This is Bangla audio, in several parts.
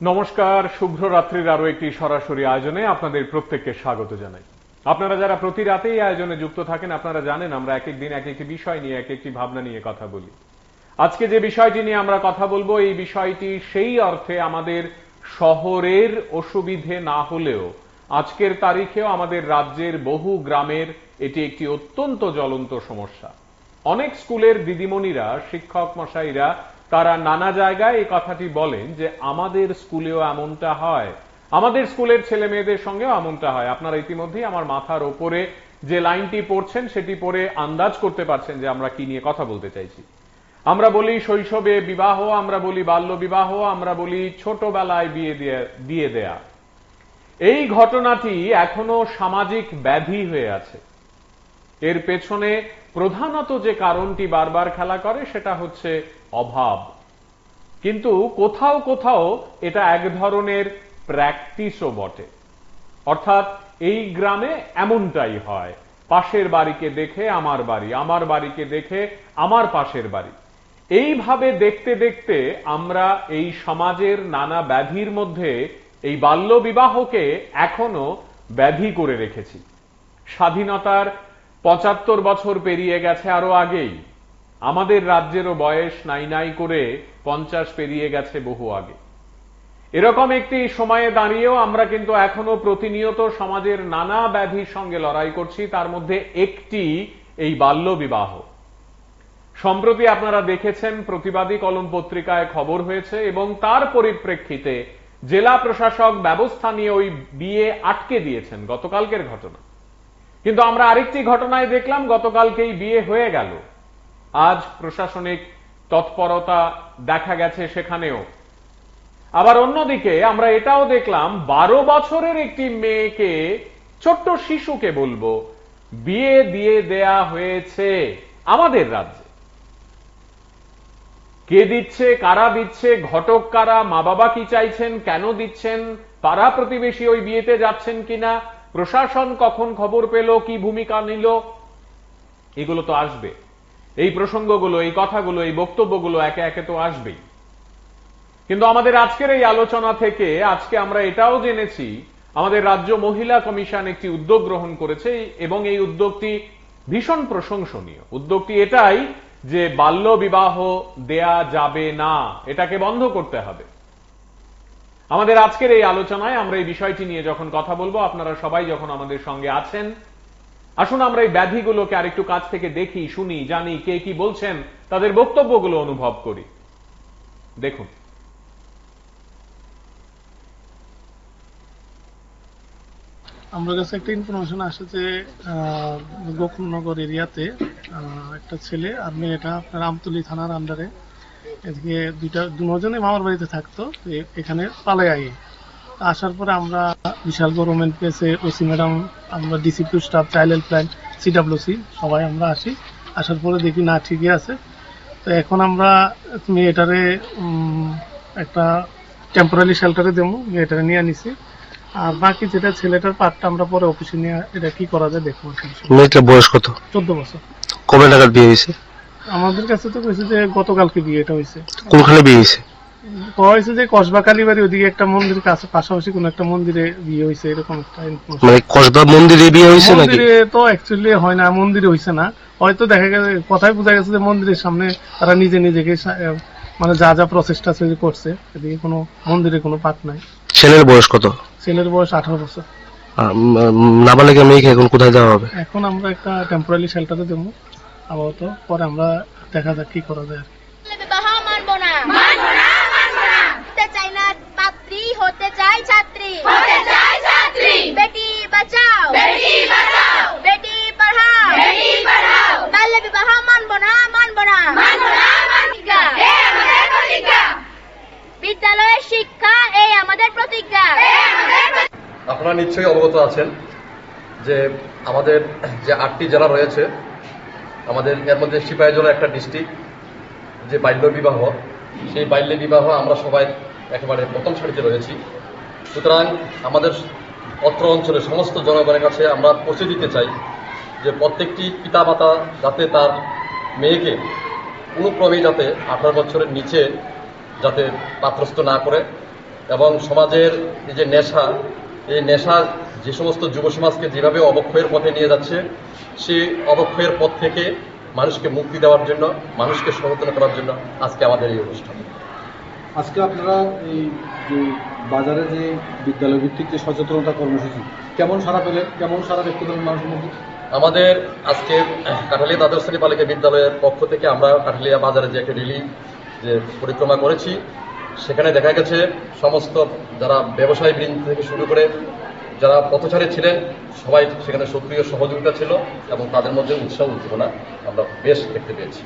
নমস্কার, শুভ্র রাত্রির আরো একটি সরাসরি আয়োজনে আপনাদের প্রত্যেককে স্বাগত জানাই। আপনারা যারা প্রতি রাতেই আয়োজনে যুক্ত থাকেন আপনারা জানেন আমরা এক একদিন এক একটি বিষয় নিয়ে এক একটি ভাবনা নিয়ে কথা বলি। আজকে যে বিষয়টি নিয়ে আমরা কথা বলবো এই বিষয়টি সেই অর্থে আমাদের শহরের অসুবিধে না হলেও আজকের তারিখেও আমাদের রাজ্যের বহু গ্রামের এটি একটি অত্যন্ত জ্বলন্ত সমস্যা। অনেক স্কুলের দিদিমণিরা, শিক্ষক মশাইরা তারা নানা জায়গায় এই কথাটি বলেন যে আমাদের স্কুলেও এমনটা হয়, আমাদের স্কুলের ছেলে মেয়েদের সঙ্গেও এমনটা হয়। আপনারা ইতিমধ্যেই আমার মাথার ওপরে যে লাইনটি পড়ছেন সেটি পড়ে আন্দাজ করতে পারছেন যে আমরা কি নিয়ে কথা বলতে চাইছি। আমরা বলি শৈশবে বিবাহ, আমরা বলি বাল্য বিবাহ, আমরা বলি ছোটবেলায় বিয়ে দিয়ে দেয়া। এই ঘটনাটি এখনো সামাজিক ব্যাধি হয়ে আছে। এর পেছনে প্রধানত যে কারণটি বারবার খেলা করে সেটা হচ্ছে অভাব, কিন্তু কোথাও কোথাও এটা এক ধরনের প্র্যাকটিসও বটে। অর্থাৎ এই গ্রামে এমনটাই হয়, পাশের বাড়িকে দেখে আমার বাড়ি, আমার বাড়িকে দেখে আমার পাশের বাড়ি। এইভাবে দেখতে দেখতে আমরা এই সমাজের নানা ব্যাধির মধ্যে এই বাল্য বিবাহকে এখনো ব্যাধি করে রেখেছি। স্বাধীনতার ৭৫ বছর পেরিয়ে গেছে আরো আগেই, আমাদের রাজ্যেরও বয়স নাই নাই করে ৫০ পেরিয়ে গেছে বহু আগে। এরকম একটি সময়ে দাঁড়িয়েও আমরা কিন্তু এখনো প্রতিনিয়ত সমাজের নানা ব্যাধির সঙ্গে লড়াই করছি, তার মধ্যে একটি এই বাল্য বিবাহ। সম্প্রতি আপনারা দেখেছেন প্রতিবাদী কলম পত্রিকায় খবর হয়েছে এবং তার পরিপ্রেক্ষিতে জেলা প্রশাসক ব্যবস্থা নিয়ে ওই বিয়ে আটকে দিয়েছেন, গতকালকের ঘটনা। কিন্তু আমরা আরেকটি ঘটনায় দেখলাম গতকালকেই বিয়ে হয়ে গেল, আজ প্রশাসনিক তৎপরতা দেখা গেছে সেখানেও। আবার অন্যদিকে আমরা এটাও দেখলাম ১২ বছরের একটি মেয়েকে, ছোট্ট শিশুকে বলবো, বিয়ে দিয়ে দেয়া হয়েছে আমাদের রাজ্যে। কে দিচ্ছে, কারা দিচ্ছে, ঘটক কারা, মা বাবা কি চাইছেন, কেন দিচ্ছেন, পাড়া প্রতিবেশী ওই বিয়েতে যাচ্ছেন কিনা, প্রশাসন কখন খবর পেল, কি ভূমিকা নিল, এগুলো তো আসবে। এই প্রসঙ্গগুলো, এই কথাগুলো, এই বক্তব্যগুলো একে একে তো আসবেই। কিন্তু আমাদের আজকের এই আলোচনা থেকে আজকে আমরা এটাও জেনেছি আমাদের রাজ্য মহিলা কমিশন একটি উদ্যোগ গ্রহণ করেছে এবং এই উদ্যোগটি ভীষণ প্রশংসনীয়। উদ্যোগটি এটাই যে বাল্য বিবাহ দেয়া যাবে না, এটাকে বন্ধ করতে হবে। আমাদের আজকের এই আলোচনায় আমরা এই বিষয়টি নিয়ে যখন কথা বলবো, আপনারা সবাই যখন আমাদের সঙ্গে আছেন, আসুন আমরা এই ব্যাধিগুলোকে আরেকটু কাছ থেকে দেখি, শুনি, জানি কে কি বলছেন, তাদের বক্তব্যগুলো অনুভব করি। দেখুন, আমার কাছে একটা ইনফরমেশন আসে যে গোকুলনগর এরিয়াতে একটা ছেলে আর মেয়েটা আপনার আমতলী থানার আন্ডারে, এদিকে দুজনে মামার বাড়িতে থাকতো, এখানে পালায় আই আসার পরে আমরা বিশাল গভর্নমেন্ট পেয়েছে, ওসি ম্যাডাম, আমরা DCP staff, child helpline, CWC সবাই আমরা আসি। আসার পরে দেখি না ঠিকই আছে। তো এখন আমরা মেয়েটারে একটা টেম্পোরারি শেল্টারে দেবো, মেয়েটারে নিয়ে নিছি। আর বাকি যেটা ছেলেটার পার্টটা আমরা পরে অফিসে নিয়ে এটা কি করা যায় দেখবো। মেয়েটার বয়স কত? 14 বছর। কবে নাগাদ বিয়ে হয়েছে? আমাদের কাছে তো কইছে যে গতকালকে বিয়েটা হয়েছে। কোনখানে বিয়ে হয়েছে? হয়েছে যে কসবা কালীবাড়ি ওদিকে একটা মন্দিরের কাছে, পাশাপাশি কোন একটা মন্দিরে বিয়ে হয়েছে, এরকম একটা ইনফরমেশন। মানে কসবা মন্দিরে বিয়ে হয়েছে নাকি? মন্দিরে তো অ্যাকচুয়ালি হয় না, মন্দিরে হয়েছে না, হয়তো দেখা গেছে কথাই বোঝা গেছে যে মন্দিরের সামনে তারা নিজে নিজেকে মানে যা যা প্রচেষ্টা করছে, এদিকে কোনো মন্দিরে কোনো পাঠ নাই। ছেলের বয়স কত? ছেলের বয়স 18 বছর। নাবালিকা মেয়েকে এখন কোথায় দেওয়া হবে? এখন আমরা একটা টেম্পোরারি শেল্টারে দেবো আপাতত, পরে আমরা দেখা যাক কি করা যায়। বিবাহ মানবো না, মানবো না, মানবো না। হতে চাই না পাত্রী, হতে চাই ছাত্রী, হতে চাই ছাত্রী। বেটি বাঁচাও, বেটি বাঁচাও, বেটি পড়াও, বেটি পড়াও। বাল্য বিবাহ মানবো না, মানবো না, মানবো না, মানবো না। এই আমাদের প্রতিজ্ঞা। বিদ্যালয়ের শিক্ষা এই আমাদের প্রতিজ্ঞা। আপনারা নিশ্চয়ই অবগত আছেন যে আমাদের যে 8টি জেলা রয়েছে, আমাদের এর মধ্যে সিপাহীজলা একটা ডিস্ট্রিক্ট, যে বাল্য বিবাহ, সেই বাল্য বিবাহ আমরা সবাই একেবারে প্রথম সারিতে রয়েছি। সুতরাং আমাদের অত্র অঞ্চলের সমস্ত জনগণের কাছে আমরা পৌঁছে দিতে চাই যে প্রত্যেকটি পিতামাতা যাতে তার মেয়েকে কোনো ক্রমেই যাতে 18 বছরের নিচে যাতে পাত্রস্থ না করে, এবং সমাজের এই যে নেশা, এই নেশা যে সমস্ত যুব সমাজকে যেভাবে অবক্ষয়ের পথে নিয়ে যাচ্ছে, সেই অবক্ষয়ের পথ থেকে মানুষকে মুক্তি দেওয়ার জন্য, মানুষকে সচেতন করার জন্য আজকে আমাদের এই অনুষ্ঠান। আজকে আপনারা এই যে বাজারে যে বিদ্যালয় ভিত্তিক যে সচেতনতা কর্মসূচি, কেমন সাড়া পেলেন, কেমন সাড়া দেখতে পেলেন মানুষের মধ্যে? আমাদের আজকে কাঠালিয়া দ্বাদশ শ্রেণী বালিকা বিদ্যালয়ের পক্ষ থেকে আমরা কাঠালিয়া বাজারে যে একটা র্যালি যে পরিক্রমা করেছি, সেখানে দেখা গেছে সমস্ত যারা ব্যবসায়ী বৃন্দ থেকে শুরু করে যারা পথচারী ছিলেন সবাই সেখানে সক্রিয় সহযোগিতা ছিল এবং তাদের মধ্যে উৎসাহ উদ্দীপনা আমরা বেশ দেখতে পেয়েছি।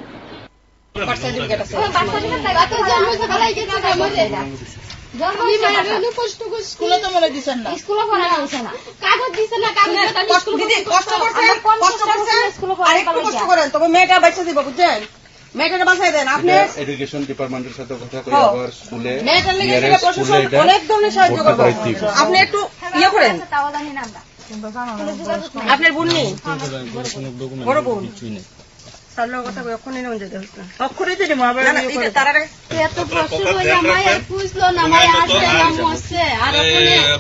স্কুলে তো মনে দিচ্ছেন না, স্কুলে পড়ানো হচ্ছে না, কাগজ দিচ্ছে না, কষ্ট করেন, তবে মেয়েটা বাচ্চা দিব, বুঝছেন? মেয়েটাকে বাঁচাই দেন আপনি। এডুকেশন ডিপার্টমেন্টের সাথে কথা কই আবার স্কুলে মেয়েটার লেগে প্রশাসন অনেক ধরনের সাহায্য করবে। আপনি একটু ইয়ে করেন, আপনার বোন নেই, বড় বোন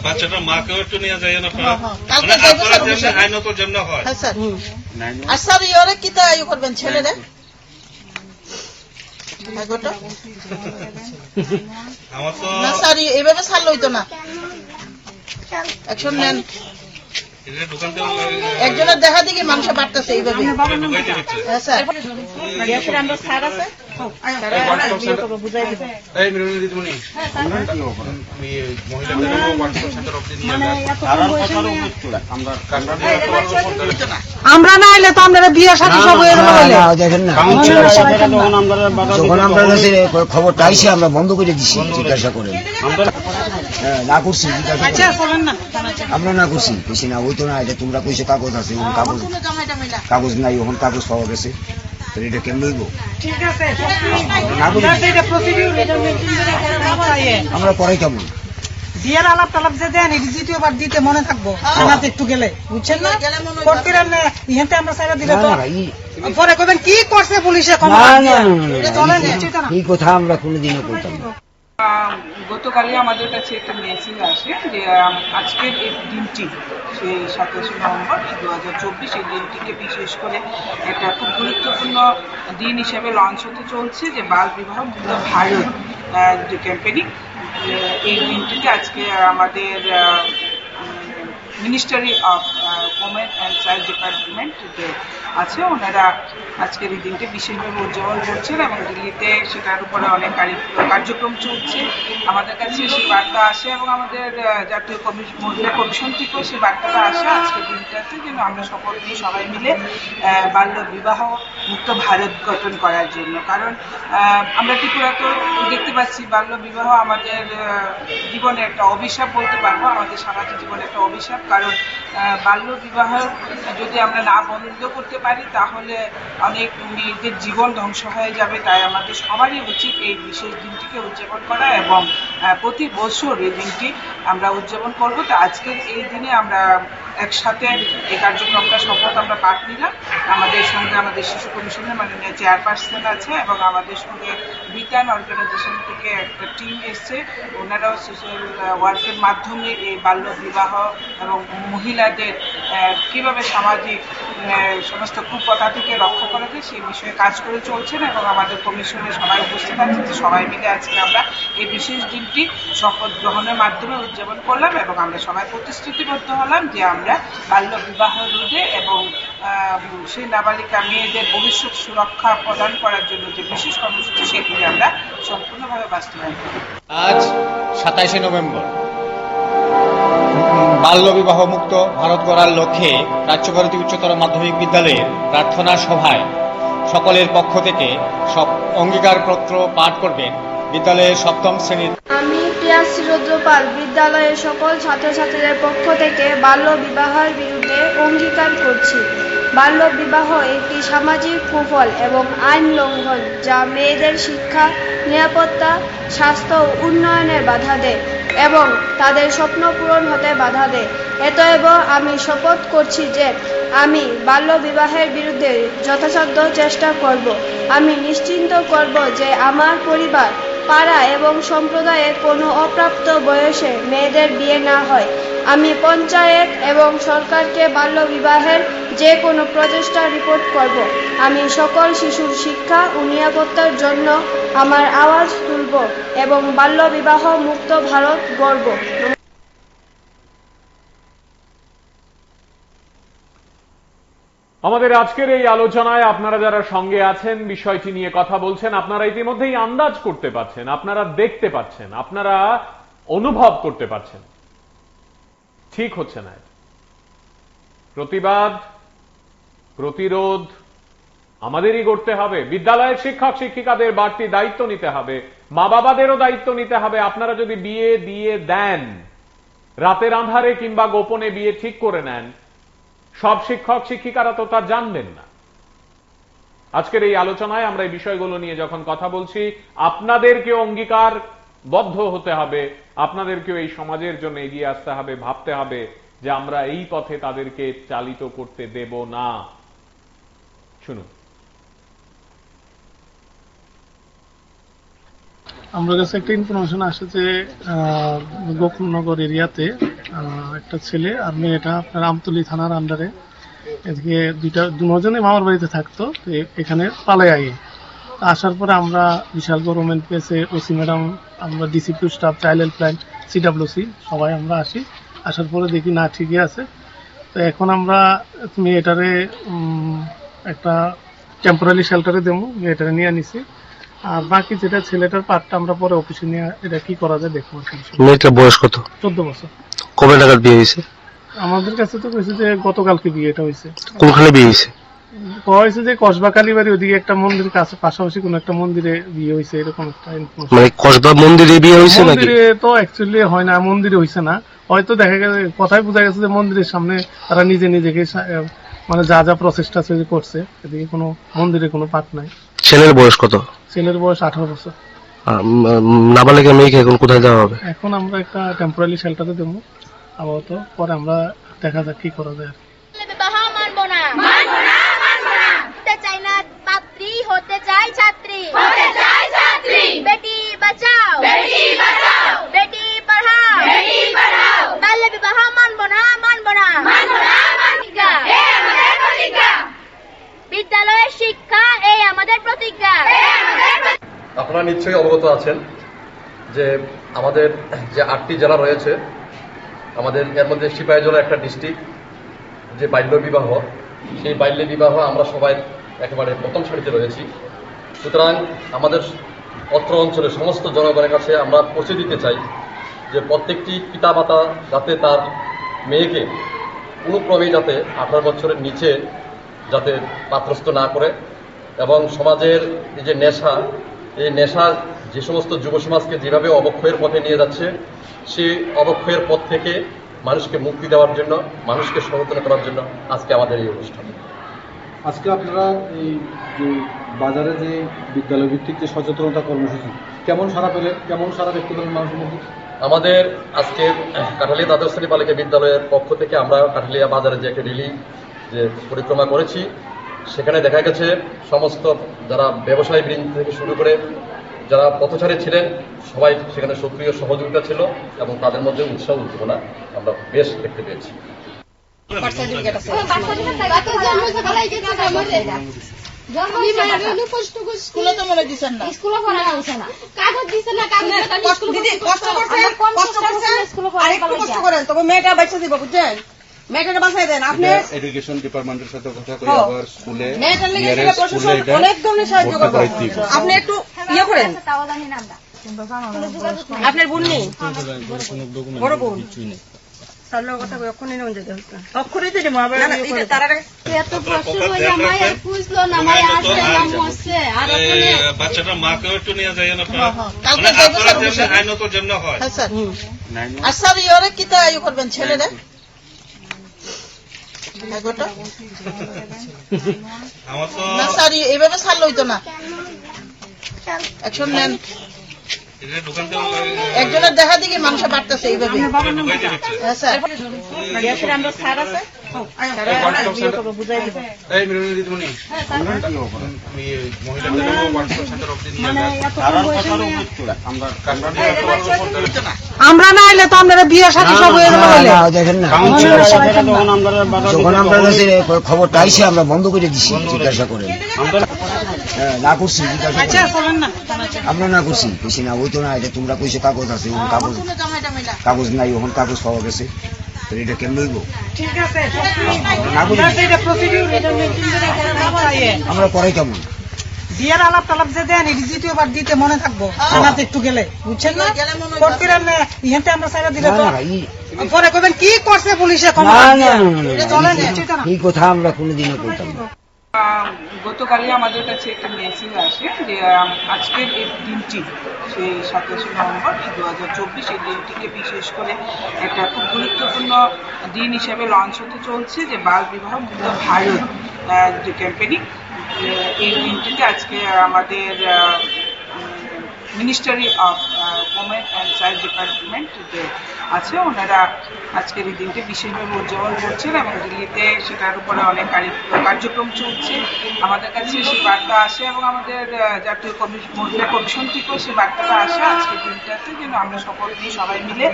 বাচ্চাটার মাকেও একটু নিয়ে যায় না, আইনত জন্য হয়। আচ্ছা ইয়ে কি তা ইয়ে করবেন ছেলেরে এইভাবে ছাড়লে হইতো না, অ্যাকশন নেন। একজনের দেখা দেখি মানুষ বাড়তেছে এইভাবে। আমরা না এলে তো আমরা বিয়ে সাথে সব হয়ে গেল। দেখেন না, যখন আমরা খবরটা আইসে আমরা বন্ধ করে দিচ্ছি, জিজ্ঞাসা করে না করছি, আমরা না করছি, বেশি না হইতো না। এটা তোমরা কইছো কাগজ আছে, কাগজ নাই, ওখানে কাগজ পাওয়া গেছে, এটা কেমন হইব? আমরা পরে কেমন বিয়ের আলাপ টালাপ যে দেন এটি দ্বিতীয়বার দিতে মনে থাকবো, থানাতে একটু গেলে, বুঝছেন না? ইহাতে আমরা সাইরা দিলে তো পরে কবেন কি করছে পুলিশে। এই কথা আমরা কোনোদিনও করতাম না। গতকালই আমাদের কাছে একটা মেসেজ আসে যে আজকের এই দিনটি, সেই 27 নভেম্বর 2024, এই দিনটিকে বিশেষ করে একটা খুব গুরুত্বপূর্ণ দিন হিসেবে লঞ্চ হতে চলছে, যে বাল বিবাহ মুক্ত ভারত যে ক্যাম্পেইনিং। এই দিনটিতে আজকে আমাদের ministry of women and child department যে আছে, ওনারা আজকের এই দিনটি বিশেষভাবে উদযাপন করছেন এবং দিল্লিতে সেটার উপরে অনেক কার্যক্রম চলছে। আমাদের কাছে সেই বার্তা আসে এবং আমাদের জাতীয় মহিলা কমিশন থেকেও সেই বার্তাটা আসে আজকের দিনটাতে, যেন আমরা শপথ নিয়ে সবাই মিলে বাল্য বিবাহ মুক্ত ভারত গঠন করার জন্য। কারণ আমরা ত্রিপুরা তো দেখতে পাচ্ছি বাল্য বিবাহ আমাদের জীবনে একটা অভিশাপ বলতে পারবো, আমাদের সামাজিক জীবনে একটা অভিশাপ। কারণ বাল্য বিবাহ যদি আমরা না বন্ধ করতে পারি তাহলে অনেক মেয়েদের জীবন ধ্বংস হয়ে যাবে। তাই আমাদের সবারই উচিত এই বিশেষ দিনটিকে উদযাপন করা এবং প্রতি বছর এই দিনটি আমরা উদযাপন করব। তো আজকের এই দিনে আমরা একসাথে এই কার্যক্রমটা শপথ আমরা পাঠ নিলাম। আমাদের সঙ্গে আমাদের শিশু কমিশনের মাননীয় চেয়ারপারসন আছে এবং আমাদের সঙ্গে বিতান অর্গানাইজেশন থেকে একটা টিম এসছে, ওনারাও সোশ্যাল ওয়ার্কের মাধ্যমে এই বাল্য বিবাহ এবং মহিলাদের কিভাবে সামাজিক সমস্ত কুপ্রথা থেকে রক্ষা করা যায় সেই বিষয়ে কাজ করে চলছেন এবং আমাদের কমিশনে সবাই উপস্থিত আছেন। যে সবাই মিলে আজকে আমরা এই বিশেষ দিনটি শপথ গ্রহণের মাধ্যমে উদযাপন করলাম এবং আমরা সবাই প্রতিশ্রুতিবদ্ধ হলাম যে আমরা বাল্য বিবাহ রোধে এবং সেই নাবালিকা মেয়েদের ভবিষ্যৎ সুরক্ষা প্রদান করার জন্য যে বিশেষ কর্মসূচি সেগুলি আমরা সম্পূর্ণভাবে বাস্তবায়ন করব। আজ 27 নভেম্বর বাল্য বিবাহ মুক্ত ভারত গড়ার লক্ষ্যে প্রাচ্যভারতী উচ্চতর মাধ্যমিক বিদ্যালয়ের প্রার্থনা সভায় সকলের পক্ষ থেকে সব অঙ্গীকারপত্র পাঠ করবেন বিদ্যালয়ের 7ম শ্রেণীর। আমি প্রিয়াশ্রী রুদ্রপাল বিদ্যালয়ের সকল ছাত্রছাত্রীদের পক্ষ থেকে বাল্য বিবাহের বিরুদ্ধে অঙ্গীকার করছি। বাল্য বিবাহ একটি সামাজিক কুফল এবং আইন লঙ্ঘন, যা মেয়েদের শিক্ষা, নিরাপত্তা, স্বাস্থ্য ও উন্নয়নের বাধা দেয় এবং তাদের স্বপ্ন পূরণ হতে বাধা দেয়। অতএব আমি শপথ করছি যে আমি বাল্য বিবাহের বিরুদ্ধে যথাসাধ্য চেষ্টা করব। আমি নিশ্চিন্ত করব যে আমার পরিবার পাড়া এবং সম্প্রদায়ে কোনো অপ্রাপ্ত বয়সে মেয়েদের বিয়ে না হয়। আমি পঞ্চায়েত এবং সরকারকে বাল্যবিবাহের যে কোনো প্রচেষ্টা রিপোর্ট করব। আমি সকল শিশুর শিক্ষা ও নিরাপত্তার জন্য আমার আওয়াজ তুলব এবং বাল্যবিবাহ মুক্ত ভারত গড়ব। আমাদের আজকের এই আলোচনায় আপনারা যারা সঙ্গে আছেন, বিষয়টি নিয়ে কথা বলছেন, আপনারা ইতিমধ্যেই আন্দাজ করতে পারছেন, আপনারা দেখতে পাচ্ছেন, আপনারা অনুভব করতে পারছেন ঠিক হচ্ছে না। প্রতিবাদ, প্রতিরোধ আমাদেরই করতে হবে। বিদ্যালয়ের শিক্ষক শিক্ষিকাদের বাড়তি দায়িত্ব নিতে হবে, মা বাবাদেরও দায়িত্ব নিতে হবে। আপনারা যদি বিয়ে দিয়ে দেন, রাতের আঁধারে কিংবা গোপনে বিয়ে ঠিক করে নেন, সব শিক্ষক শিক্ষিকারা তো তা জানবেন না। আজকের এই আলোচনায় আমরা এই বিষয়গুলো নিয়ে যখন কথা বলছি, আপনাদেরকেও অঙ্গীকারবদ্ধ হতে হবে, আপনাদেরকেও এই সমাজের জন্য এগিয়ে আসতে হবে, ভাবতে হবে যে আমরা এই পথে তাদেরকে চালিত করতে দেব না। শুনুন। আমার কাছে একটা ইনফরমেশন আসে যে গোকুলনগর এরিয়াতে একটা ছেলে আর মেয়েটা আপনার আমতলী থানার আন্ডারে এদিকে দুজনে মামার বাড়িতে থাকতো, এখানে পালাই আই আসার পরে আমরা বিশাল গভর্নমেন্ট পেয়েছে, ওসি ম্যাডাম, আমরা ডিসিপিউ স্টাফ, চাইল্ড হেল্পলাইন, CWC সবাই আমরা আসার পরে দেখি না ঠিকই আছে। তো এখন আমরা মেয়েটারে একটা টেম্পোরারি শেল্টারে দেবো, মেয়েটারে নিয়ে নিছি। আর বাকি যেটা ছেলেটার পার্টটা আমরা পরে অফিসে নিয়ে এটা কি করা যায় দেখবো। মেয়েটার বয়স কত? 14 বছর। কবে নাগাদ বিয়ে হয়েছে? আমাদের কাছে তো কইছে যে গতকালকে বিয়েটা হয়েছে। কোনখানে বিয়ে হয়েছে? হয়েছে যে কসবা কালীবাড়ি ওদিকে একটা মন্দির কাছে পাশাপাশি কোন একটা মন্দিরে বিয়ে হয়েছে, এরকম একটা ইনফরমেশন। মানে কসবা মন্দিরে বিয়ে হয়েছে নাকি? মন্দিরে তো অ্যাকচুয়ালি হয় না, মন্দিরে হয়েছে না, হয়তো দেখা গেছে কথাই বোঝা গেছে যে মন্দিরের সামনে তারা নিজেকে মানে যা যা প্রচেষ্টা করছে, এদিকে কোনো মন্দিরে কোনো পাঠ নাই। ছেলের বয়স কত? ছেলের বয়স 18 বছর। নাবালিকা মেয়েকে এখন কোথায় দেওয়া হবে? এখন আমরা একটা টেম্পোরারি শেল্টারে দেবো আপাতত, পরে আমরা দেখা যাক কি করা যায়। বিবাহ মানব না, মানব না, মানব না। হতে চাই না পাত্রী, হতে চাই ছাত্রী, হতে চাই ছাত্রী। বেটি বাঁচাও, বেটি বাঁচাও, বেটি পড়াও, বেটি পড়াও। বাল্য বিবাহ মানব না, মানব না, মানব না, মানব না। এই আমাদের প্রতিজ্ঞা। বিদ্যালয়ের শিক্ষা এই আমাদের প্রতিজ্ঞা। আপনারা নিশ্চয়ই অবগত আছেন যে আমাদের যে 8টি জেলা রয়েছে, আমাদের এর মধ্যে সিপাহীজলা একটা ডিস্ট্রিক্ট, যে বাল্য বিবাহ, সেই বাল্য বিবাহ আমরা সবাই একেবারে প্রথম সারিতে রয়েছি। সুতরাং আমাদের অত্র অঞ্চলের সমস্ত জনগণের কাছে আমরা পৌঁছে দিতে চাই যে প্রত্যেকটি পিতামাতা যাতে তার মেয়েকে কোনোক্রমেই যাতে 18 বছরের নিচে যাতে পাত্রস্থ না করে, এবং সমাজের এই যে নেশা, এই নেশা যে সমস্ত যুব সমাজকে যেভাবে অবক্ষয়ের পথে নিয়ে যাচ্ছে, সেই অবক্ষয়ের পথ থেকে মানুষকে মুক্তি দেওয়ার জন্য, মানুষকে সচেতন করার জন্য আজকে আমাদের এই অনুষ্ঠান। আজকে আপনারা এই যে বাজারে যে বিদ্যালয় ভিত্তিক যে সচেতনতা কর্মসূচি, কেমন সারা পেলেন, কেমন সারা ব্যক্ত করেন মানুষের মধ্যে? আমাদের আজকে কাঠালিয়া দ্বাদশ শ্রেণী বালিকা বিদ্যালয়ের পক্ষ থেকে আমরা কাঠালিয়া বাজারে যে একটা রেলি যে পরিক্রমা করেছি, সেখানে দেখা গেছে সমস্ত যারা ব্যবসায়ী বৃন্দ থেকে শুরু করে যারা পথচারী ছিলেন, সবাই সেখানে সক্রিয় সহযোগিতা ছিল এবং তাদের মধ্যে উৎসাহ উদ্দীপনা আমরা বেশ দেখতে পেয়েছি। স্কুলে তো মনে দিচ্ছেন না, স্কুলে পড়া হচ্ছে না, কাগজ দিচ্ছেন না, কাগজ দিদি কষ্ট করেন, তবে মেয়েটা বাচ্চা দিব, বুঝছেন? মেয়েটাকে বাঁচাই দেন আপনি। এডুকেশন ডিপার্টমেন্টের সাথে কথা কই, আবার স্কুলে অনেক ধরনের সাহায্য করবো। আপনি একটু ইয়ে করেন, আপনার বোন নেই, বড় বোন বাচ্চাটার মাকেও একটু নিয়ে যাই আইনত জন্য হয়। আচ্ছা ইয়ে কিতা ইয়ে করবেন ছেলেরা? এইভাবে ছাড়লে হইতো না, অ্যাকশন নেন। একজনের দেখা দেখি মানুষ বাড়তেছে এইভাবে। আমরা স্যার আছে বুঝাই দিবে এই মিলন দিদিমণি আমরা না এলে তো আপনারা বিয়ে সাথে সব হয়ে যাবে দেখেন না যখন আমরা কাছে খবরটা আইসে আমরা বন্ধ করে দিছি জিজ্ঞাসা করে না করছি জিজ্ঞাসা আমরা না করছি বেশি না ওই তো না এটা তোমরা কইছো কাগজ আছে কাগজ নাই ওখান কাগজ পাওয়া গেছে তো এটা কেমন হইব আমরা পরে কেমন বিয়ের আলাপ টালাপ যে দেন এটি দ্বিতীয়বার দিতে মনে থাকবো থানাতে একটু গেলে বুঝছেন না কোর্ট করে ইহাতে আমরা সাইরা দিলে তো পরে কবেন কি করছে পুলিশে এই কথা আমরা কোনোদিনও করতাম না। গতকালই আমাদের কাছে একটা মেসেজ আসে যে আজকের এই দিনটি সেই 27 নভেম্বর 2024 এই দিনটিকে বিশেষ করে একটা খুব গুরুত্বপূর্ণ দিন হিসেবে লঞ্চ হতে চলছে যে বাল বিবাহ মুক্ত ভারত যে ক্যাম্পেইনিং। এই দিনটিতে আজকে আমাদের ministry of women and child department যে আছে ওনারা আজকের এই দিনটি বিশেষভাবে উদযাপন করছেন এবং দিল্লিতে সেটার উপরে অনেক কার্যক্রম চলছে। আমাদের কাছে সেই বার্তা আসে এবং আমাদের জাতীয় মহিলা কমিশন থেকেও সেই বার্তাটা আসে আজকের দিনটাতে যেন আমরা শপথ নিয়ে সবাই মিলে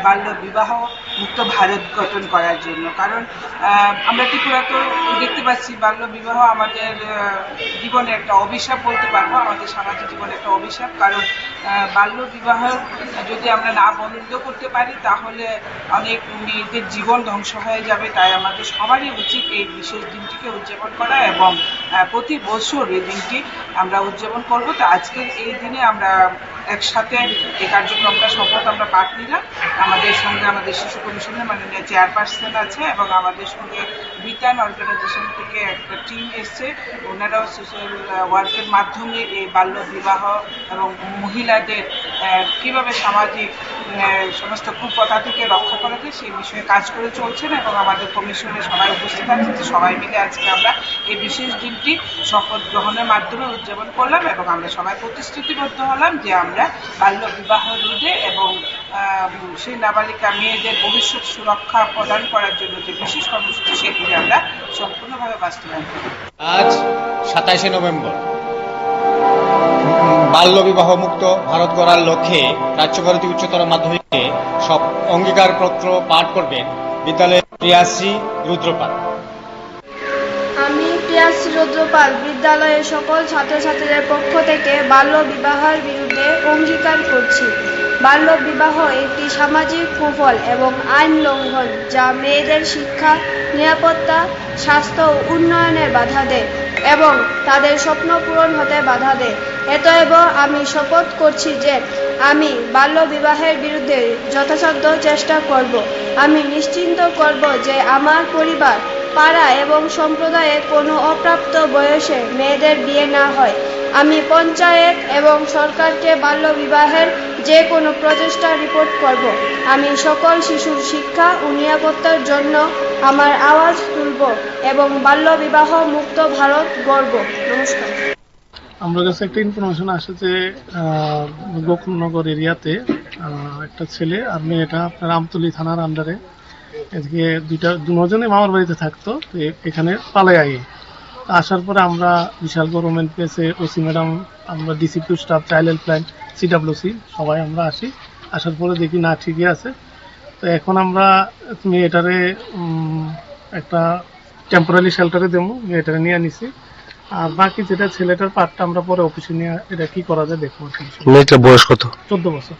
বাল্য বিবাহ মুক্ত ভারত গঠন করার জন্য। কারণ আমরা ত্রিপুরা তো দেখতে পাচ্ছি বাল্য বিবাহ আমাদের জীবনে একটা অভিশাপ বলতে পারবো, আমাদের সামাজিক জীবনে একটা অভিশাপ। কারণ বাল্য বিবাহ যদি আমরা না বন্ধ করতে পারি তাহলে অনেক মেয়েদের জীবন ধ্বংস হয়ে যাবে। তাই আমাদের সবারই উচিত এই বিশেষ দিনটিকে উদযাপন করা এবং প্রতি বছর এই দিনটি আমরা উদযাপন করব। তো আজকের এই দিনে আমরা একসাথে এই কার্যক্রমটা শপথ আমরা পাঠ নিলাম। আমাদের সঙ্গে আমাদের শিশু কমিশনের মাননীয় চেয়ারপারসন আছে এবং আমাদের সঙ্গে বিতান অর্গানাইজেশন থেকে একটা টিম এসছে, ওনারাও সোশ্যাল ওয়ার্কের মাধ্যমে এই বাল্য বিবাহ এবং মহিলাদের কিভাবে সামাজিক সমস্ত কুপ্রথা থেকে রক্ষা করা যায় সেই বিষয়ে কাজ করে চলছেন এবং আমাদের কমিশনে সবাই উপস্থিত আছেন। সবাই মিলে আজকে আমরা এই বিশেষ দিনটি শপথ গ্রহণের মাধ্যমে উদযাপন করলাম এবং আমরা সবাই প্রতিশ্রুতিবদ্ধ হলাম যে আমরা বাল্য বিবাহ রোধে এবং সেই নাবালিকা মেয়েদের ভবিষ্যৎ সুরক্ষা প্রদান করার জন্য যে বিশেষ কর্মসূচি সেগুলি আমরা সম্পূর্ণভাবে বাস্তবায়ন করব। আজ 27 নভেম্বর বাল্য বিবাহ মুক্ত ভারত গড়ার লক্ষ্যে রাজ্যভারতী উচ্চতর মাধ্যমিকে সব অঙ্গীকারপত্র পাঠ করবেন বিদ্যালয়ের প্রিয়াশ্রী রুদ্রপাল। আমি প্রিয়াশ্রী রুদ্রপাল বিদ্যালয়ের সকল ছাত্রছাত্রীদের পক্ষ থেকে বাল্য বিবাহের বিরুদ্ধে অঙ্গীকার করছি। বাল্য বিবাহ একটি সামাজিক কুফল এবং আইন লঙ্ঘন যা মেয়েদের শিক্ষা, নিরাপত্তা, স্বাস্থ্য ও উন্নয়নের বাধা দেয় এবং তাদের স্বপ্ন পূরণ হতে বাধা দেয়। অতএব আমি শপথ করছি যে আমি বাল্য বিবাহের বিরুদ্ধে যথাসাধ্য চেষ্টা করব। আমি নিশ্চিন্ত করব যে আমার পরিবার, পাড়া এবং সম্প্রদায়ে কোনো অপ্রাপ্ত বয়সে মেয়েদের বিয়ে না হয়। আমি পঞ্চায়েত এবং সরকারকে বাল্য বিবাহের যে কোনো প্রচেষ্টা রিপোর্ট করব। আমি সকল শিশুর শিক্ষা ও নিরাপত্তার জন্য আমার আওয়াজ তুলব এবং বাল্য বিবাহ মুক্ত ভারত গড়ব। নমস্কার। আমার কাছে একটা ইনফরমেশন আসে যে গোকুলনগর এরিয়াতে একটা ছেলে আর মেয়েটা আপনার আমতলী থানার আন্ডারে এদিকে দুজনে মামার বাড়িতে থাকতো, এখানে পালায় আগে আসার পরে আমরা বিশাল গভর্নমেন্ট পেয়েছে ওসি ম্যাডাম, আমরা ডিসিপিউ স্টাফ, চাইল্ড হেল্পলাইন, সিডাব্লিউসি সবাই আমরা আসার পরে দেখি না ঠিকই আছে। তো এখন আমরা মেয়েটারে একটা টেম্পোরারি শেল্টারে দেবো, মেয়েটারে নিয়ে নিছি। আর বাকি যেটা ছেলেটার পার্টটা আমরা পরে অফিসে নিয়ে এটা কি করা যায় দেখবো। মেয়েটার বয়স কত? 14 বছর।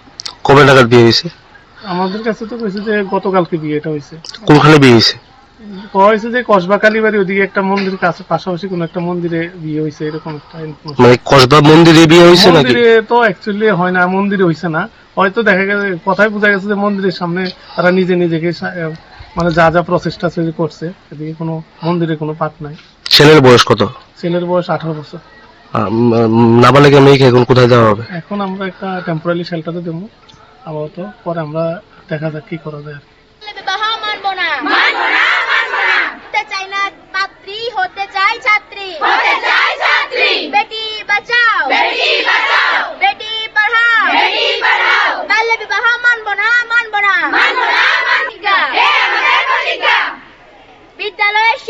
কবে নাগাদ বিয়ে হয়েছে? আমাদের কাছে তো কইছে যে গতকালকে বিয়েটা হয়েছে। কোনখানে বিয়ে হয়েছে? হয়েছে যে কসবা কালীবাড়ি ওদিকে একটা মন্দির কাছে পাশাপাশি কোন একটা মন্দিরে বিয়ে হয়েছে, এরকম একটা ইনফরমেশন। মানে কসবা মন্দিরে বিয়ে হয়েছে নাকি? মন্দিরে তো অ্যাকচুয়ালি হয় না, মন্দিরে হয়েছে না, হয়তো দেখা গেছে কথাই বোঝা গেছে যে মন্দিরের সামনে তারা নিজেকে মানে যা যা প্রচেষ্টা করছে, এদিকে কোনো মন্দিরে কোনো পাঠ নাই। ছেলের বয়স কত? ছেলের বয়স 18 বছর। নাবালিকা মেয়েকে এখন কোথায় দেওয়া হবে? এখন আমরা একটা টেম্পোরারি শেল্টারে দেবো আপাতত, পরে আমরা দেখা যাক কি করা যায়। বিবাহ মানবো না, মানবো না, মানবো না। হতে চাই না পাত্রী, হতে চাই ছাত্রী, হতে চাই ছাত্রী। বেটি বাঁচাও, বেটি বাঁচাও, বেটি পড়াও, বেটি পড়াও। বাল্য বিবাহ মানবো না, মানবো না, মানবো না, মানবো না।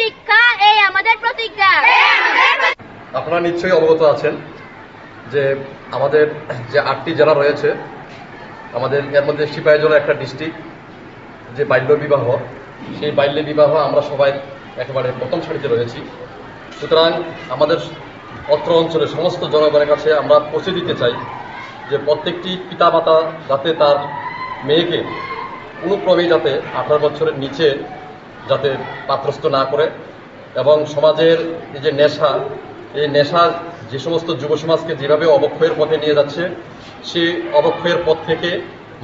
শিক্ষা এই আমাদের প্রতিজ্ঞা। আপনারা নিশ্চয়ই অবগত আছেন যে আমাদের যে 8টি জেলা রয়েছে, আমাদের এর মধ্যে সিপাহীজলা একটা ডিস্ট্রিক্ট, যে বাল্য বিবাহ, সেই বাল্য বিবাহ আমরা সবাই একেবারে প্রথম সারিতে রয়েছি। সুতরাং আমাদের অত্র অঞ্চলের সমস্ত জনগণের কাছে আমরা পৌঁছে দিতে চাই যে প্রত্যেকটি পিতামাতা যাতে তার মেয়েকে কোনো ক্রমেই যাতে 18 বছরের নিচে যাতে পাত্রস্থ না করে, এবং সমাজের এই যে নেশা, এই নেশা যে সমস্ত যুব সমাজকে যেভাবে অবক্ষয়ের পথে নিয়ে যাচ্ছে, সেই অবক্ষয়ের পথ থেকে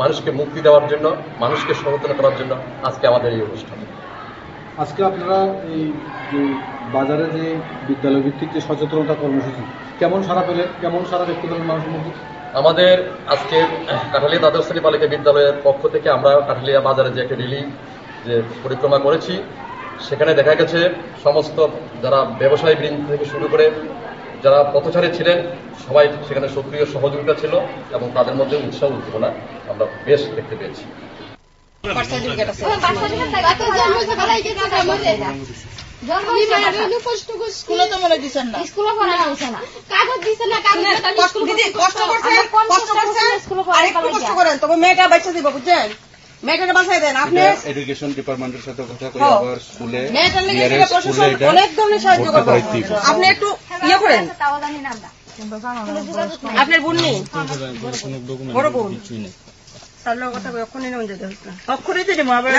মানুষকে মুক্তি দেওয়ার জন্য, মানুষকে সচেতন করার জন্য আজকে আমাদের এই অনুষ্ঠান। আজকে আপনারা এই যে বাজারে যে বিদ্যালয় ভিত্তিক যে সচেতনতা কর্মসূচি, কেমন সারা পেলেন, কেমন সারা ব্যক্ত করেন মানুষের মধ্যে? আমাদের আজকে কাঠালিয়া দ্বাদশ শ্রেণী বালিকা বিদ্যালয়ের পক্ষ থেকে আমরা কাঠালিয়া বাজারে যে একটা র্যালি যে পরিক্রমা করেছি, সেখানে দেখা গেছে সমস্ত যারা ব্যবসায়ী বৃন্দ থেকে শুরু করে যারা পথচারী ছিলেন সবাই সেখানে সক্রিয় সহযোগিতা ছিল, এবং তাদের মধ্যে উৎসাহ উদ্দীপনা আমরা বেশ দেখতে পেয়েছি। মেয়েটাকে বাঁচাই দেন আপনি। এডুকেশন ডিপার্টমেন্টের সাথে কথা কই, হ্যাঁ। আবার স্কুলে মেয়েটার লেগে DRS প্রশাসন স্কুলে অনেক ধরনের সাহায্য করবে। আপনি একটু ইয়ে করেন। আপনার বোন নেই? বড় বোন? তাহলে কথা কই, অক্ষণই নাম যেতে হচ্ছে। অক্ষরই তো দেবো আবার।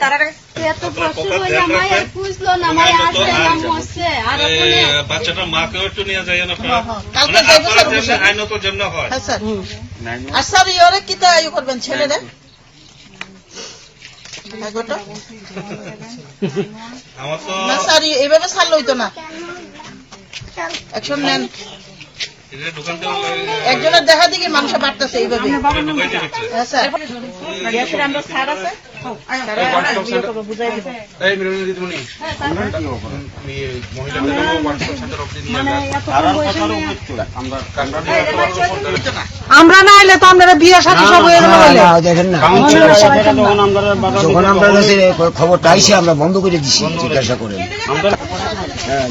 তার আগে এত বছর হইল মায়ের বুঝলো না, মায়ের আসছে না মরছে। আর বাচ্চাটার মাকেও একটু নিয়ে যাই আপনারা, কালকে যাইবো স্যার অবশ্যই। আইনত যেমন হয়। হ্যাঁ স্যার। আর স্যার ইয়ে কি তা ইয়ে করবেন ছেলেরা? না স্যার এইভাবে ছাড়লে হইতো না, অ্যাকশন নেন। একজনের দেখা দেখি মানুষ বাড়তেছে এইভাবে। আমরা স্যার আছে আমরা না এলে তো আমরা বিয়ে সাথে সব দেখেন না, যখন আমরা কাছে খবরটা আইসে আমরা বন্ধ করে দিছি, জিজ্ঞাসা করে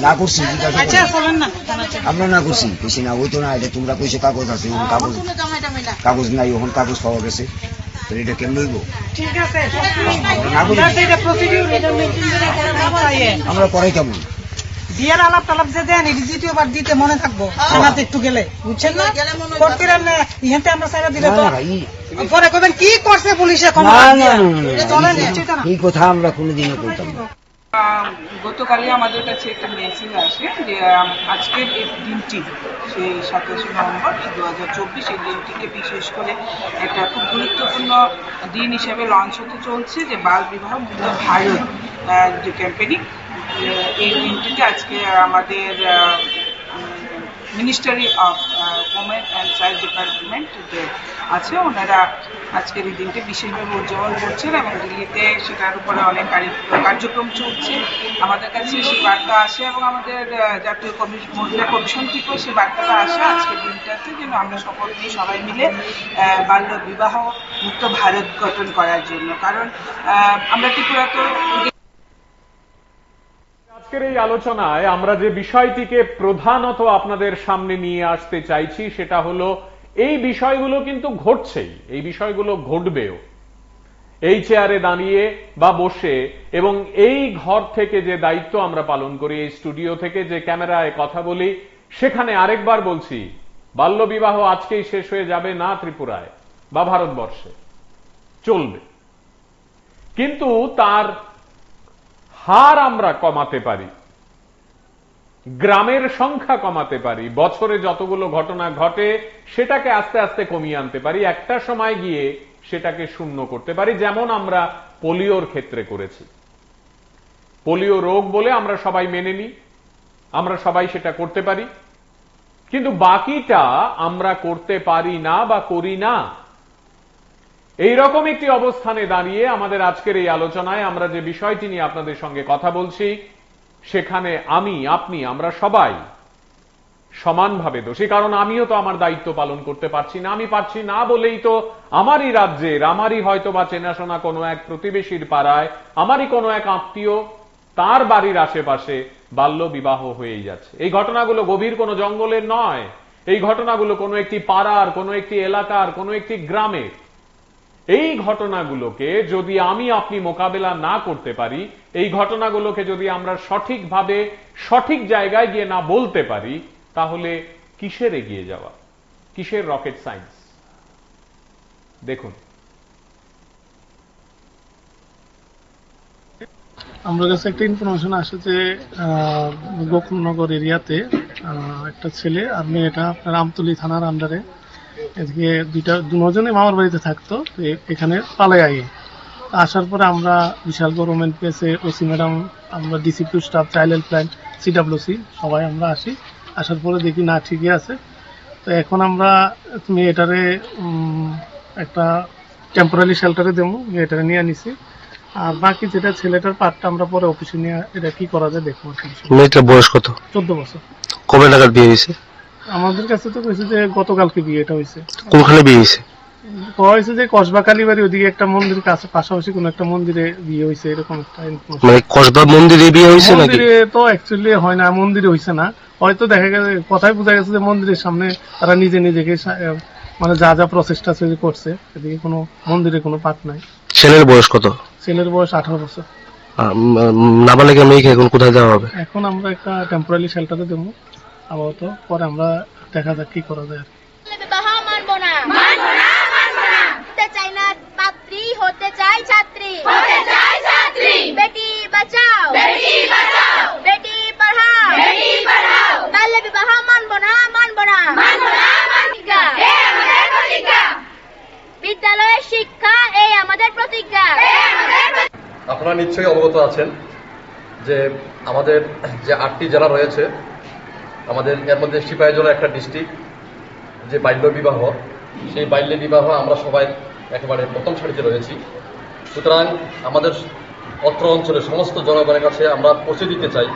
না করছি, আমরা না করছি, বেশি না হইতো না। এটা তোমরা কইছে কাগজ আছে, কাগজ নাই, ওখান কাগজ পাওয়া গেছে, এটা কেমন হইব? আমরা করাই কেমন বিয়ের আলাপ টালাপ যে দেন এটি দ্বিতীয়বার দিতে মনে থাকবো, থানাতে একটু গেলে, বুঝছেন না? করতে ইহাতে আমরা সারা দিলে তো পরে কবেন কি করছে পুলিশে। এই কথা আমরা কোনোদিনও করতাম না। গতকালই আমাদের কাছে একটা মেসেজ আসে যে আজকের এই দিনটি, সেই 27 নভেম্বর 2024, এই দিনটিকে বিশেষ করে একটা খুব গুরুত্বপূর্ণ দিন হিসেবে লঞ্চ হতে চলছে, যে বাল বিবাহ মুক্ত ভারত যে ক্যাম্পেইনিং। এই দিনটিতে আজকে আমাদের ministry of women and child department যে আছে, ওনারা আজকের এই দিনটি বিশেষভাবে উদযাপন করছেন, এবং দিল্লিতে সেটার উপরে অনেক কার্যক্রম চলছে। আমাদের কাছে সেই বার্তা আসে, এবং আমাদের জাতীয় মহিলা কমিশন থেকেও সেই বার্তাটা আসে আজকের দিনটাতে, যেন আমরা সবাই মিলে বাল্য বিবাহ মুক্ত ভারত গঠন করার জন্য। কারণ আমরা ত্রিপুরা তো আজকের এই আলোচনায় আমরা যে বিষয়টিকে প্রধানত আপনাদের সামনে নিয়ে আসতে চাইছি সেটা হলো এই বিষয়গুলো কিন্তু ঘটছেই, এই বিষয়গুলো ঘটবেও। এই চেয়ারে দাঁড়িয়ে বা বসে এবং এই ঘর থেকে যে দায়িত্ব আমরা পালন করি, এই স্টুডিও থেকে যে ক্যামেরায় কথা বলি, সেখানে আরেকবার বলছি, বাল্যবিবাহ আজকেই শেষ হয়ে যাবে না ত্রিপুরায় বা ভারতবর্ষে, চলবে, কিন্তু তার হার আমরা কমাতে পারি, গ্রামের সংখ্যা কমাতে পারি, বছরে যতগুলো ঘটনা ঘটে সেটাকে আস্তে আস্তে কমিয়ে আনতে পারি, একটা সময় গিয়ে সেটাকে শূন্য করতে পারি, যেমন আমরা পোলিওর ক্ষেত্রে করেছি। পোলিও রোগ বলে আমরা সবাই মেনে নিই, আমরা সবাই সেটা করতে পারি, কিন্তু বাকিটা আমরা করতে পারি না বা করি না। এইরকম একটি অবস্থানে দাঁড়িয়ে আমাদের আজকের এই আলোচনায় আমরা যে বিষয়টি নিয়ে আপনাদের সঙ্গে কথা বলছি, সেখানে আমি, আপনি, আমরা সবাই সমানভাবে দোষী। কারণ আমিও তো আমার দায়িত্ব পালন করতে পারছি না। আমি পারছি না বলেই তো আমারই রাজ্যের, আমারই হয়তো বা চেনাশোনা কোনো এক প্রতিবেশীর পাড়ায়, আমারই কোনো এক আত্মীয় তার বাড়ির আশেপাশে বাল্য বিবাহ হয়েই যাচ্ছে। এই ঘটনাগুলো গভীর কোনো জঙ্গলের নয়, এই ঘটনাগুলো কোনো একটি পাড়ার, কোনো একটি এলাকার, কোনো একটি গ্রামের। এই ঘটনাগুলোকে যদি আমি আপনি মোকাবেলা না করতে পারি, এই ঘটনাগুলোকে যদি আমরা সঠিকভাবে সঠিক জায়গায় গিয়ে না বলতে পারি, তাহলে কিসের এগিয়ে যাওয়া, কিসের রকেট সায়েন্স? দেখুন, আমার কাছে একটা ইনফরমেশন আসে যে গোকুলনগর এরিয়াতে একটা ছেলে আর মেয়েটা আপনার আমতলী থানার আন্ডারে এদিকে দুজনে মামার বাড়িতে থাকতো, এখানে পালাই আগে আসার পরে আমরা বিশাল গভর্নমেন্ট পেয়েছে, ওসি ম্যাডাম, আমরা DCP staff, child helpline, CWC সবাই আমরা আসি। আসার পরে দেখি না ঠিকই আছে। তো এখন আমরা মেয়েটারে একটা টেম্পোরারি শেল্টারে দেবো, মেয়েটারে নিয়ে নিছি। আর বাকি যেটা ছেলেটার পার্টটা আমরা পরে অফিসে নিয়ে এটা কি করা যায় দেখবো। মেয়েটার বয়স কত? 14 বছর। কবে নাগাদ বিয়ে হয়েছে? আমাদের কাছে তো কইছে যে গতকালকে বিয়েটা হয়েছে। কোনখানে বিয়ে হয়েছে? হয়েছে যে কসবা কালীবাড়ি ওদিকে একটা মন্দিরের কাছে পাশাপাশি কোন একটা মন্দিরে বিয়ে হয়েছে, এরকম একটা ইনফরমেশন। মানে কসবা মন্দিরে বিয়ে হয়েছে নাকি? মন্দিরে তো অ্যাকচুয়ালি হয় না, মন্দিরে হয়েছে না, হয়তো দেখা গেছে কথাই বোঝা গেছে যে মন্দিরের সামনে তারা নিজেকে মানে যা যা প্রচেষ্টা করছে, এদিকে কোনো মন্দিরে কোনো পাঠ নাই। ছেলের বয়স কত? ছেলের বয়স 18 বছর। নাবালিকা মেয়েকে এখন কোথায় দেওয়া হবে? এখন আমরা একটা টেম্পোরারি শেল্টারে দেবো আপাতত, পরে আমরা দেখা যাক কি করা যায়। বিবাহ মানবো না, মানবো না, মানবো না। হতে চাই না পাত্রী, হতে চাই ছাত্রী, হতে চাই ছাত্রী। বেটি বাঁচাও, বেটি বাঁচাও, বেটি পড়াও, বেটি পড়াও। বাল্য বিবাহ মানবো না, মানবো না, মানবো না, প্রতিজ্ঞা, এই আমাদের প্রতিজ্ঞা। বিদ্যালয়ের শিক্ষা এই আমাদের প্রতিজ্ঞা, এই আমাদের। আপনারা নিশ্চয়ই অবগত আছেন যে আমাদের যে 8টি জেলা রয়েছে, আমাদের এর মধ্যে সিপাহীজলা একটা ডিস্ট্রিক্ট, যে বাল্য বিবাহ, সেই বাল্য বিবাহ আমরা সবাই একেবারে প্রথম সারিতে রয়েছি। সুতরাং আমাদের অত্র অঞ্চলের সমস্ত জনগণের কাছে আমরা পৌঁছে দিতে চাই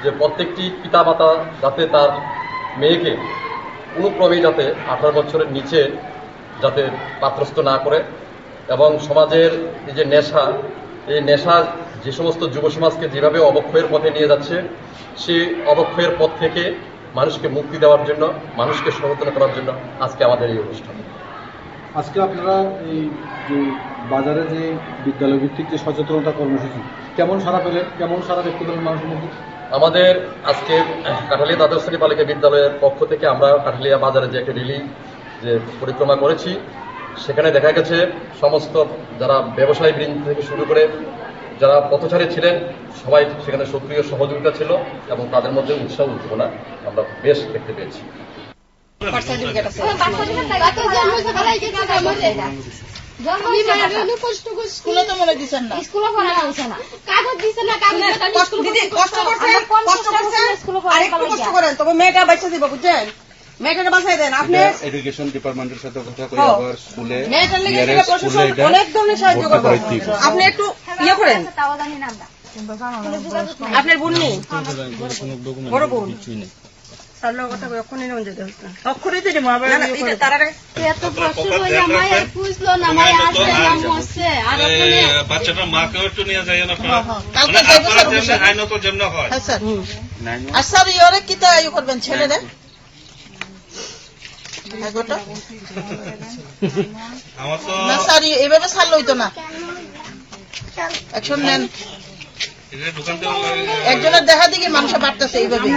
যে প্রত্যেকটি পিতামাতা যাতে তার মেয়েকে কোনোক্রমেই যাতে 18 বছরের নিচে যাতে পাত্রস্থ না করে, এবং সমাজের এই যে নেশা, এই নেশা যে সমস্ত যুব সমাজকে যেভাবে অবক্ষয়ের পথে নিয়ে যাচ্ছে, সেই অবক্ষয়ের পথ থেকে মানুষকে মুক্তি দেওয়ার জন্য, মানুষকে সচেতন করার জন্য আজকে আমাদের এই অনুষ্ঠান। আজকে আপনারা এই যে বাজারে যে বিদ্যালয় ভিত্তিক যে সচেতনতা কর্মসূচি, কেমন সাড়া পেলেন, কেমন সাড়া দেখতে পেলেন মানুষের মধ্যে? আমাদের আজকে কাঠালিয়া দ্বাদশ শ্রেণী বালিকা বিদ্যালয়ের পক্ষ থেকে আমরা কাঠালিয়া বাজারে যে একটা রিলি যে পরিক্রমা করেছি, সেখানে দেখা গেছে সমস্ত যারা ব্যবসায়ী বৃন্দ থেকে শুরু করে যারা পথচারী ছিলেন সবাই সেখানে সক্রিয় সহযোগিতা ছিল, এবং তাদের মধ্যে উৎসাহ উদ্দীপনা আমরা বেশ দেখতে পেয়েছি। স্কুলে তো মনে দিচ্ছেন না, স্কুলে পড়া হচ্ছে না, কাগজ দিচ্ছে না, দিদি কষ্ট করছেন, কষ্ট করেন, তবে মেয়েটা বাচ্চা দিব, বুঝছেন, মেয়েটাকে বাঁচাই দেন আপনি। এডুকেশন ডিপার্টমেন্টের সাথে কথা কই, আবার স্কুলে অনেক ধরনের সাহায্য করবেন। আপনি একটু ইয়ে করেন, আপনার বোন নেই, বড় বোন বাচ্চাটার মাকেও একটু নিয়ে যাই না, আইনত যেমন হয়। আচ্ছা ইয়ে কি তো ইয়ে করবেন ছেলেরে, আমার তো না স্যার এইভাবে ছাড়লে হইতো না, অ্যাকশন নেন। একজনের দেখা দিকে মানুষ বাড়তেছে এইভাবে।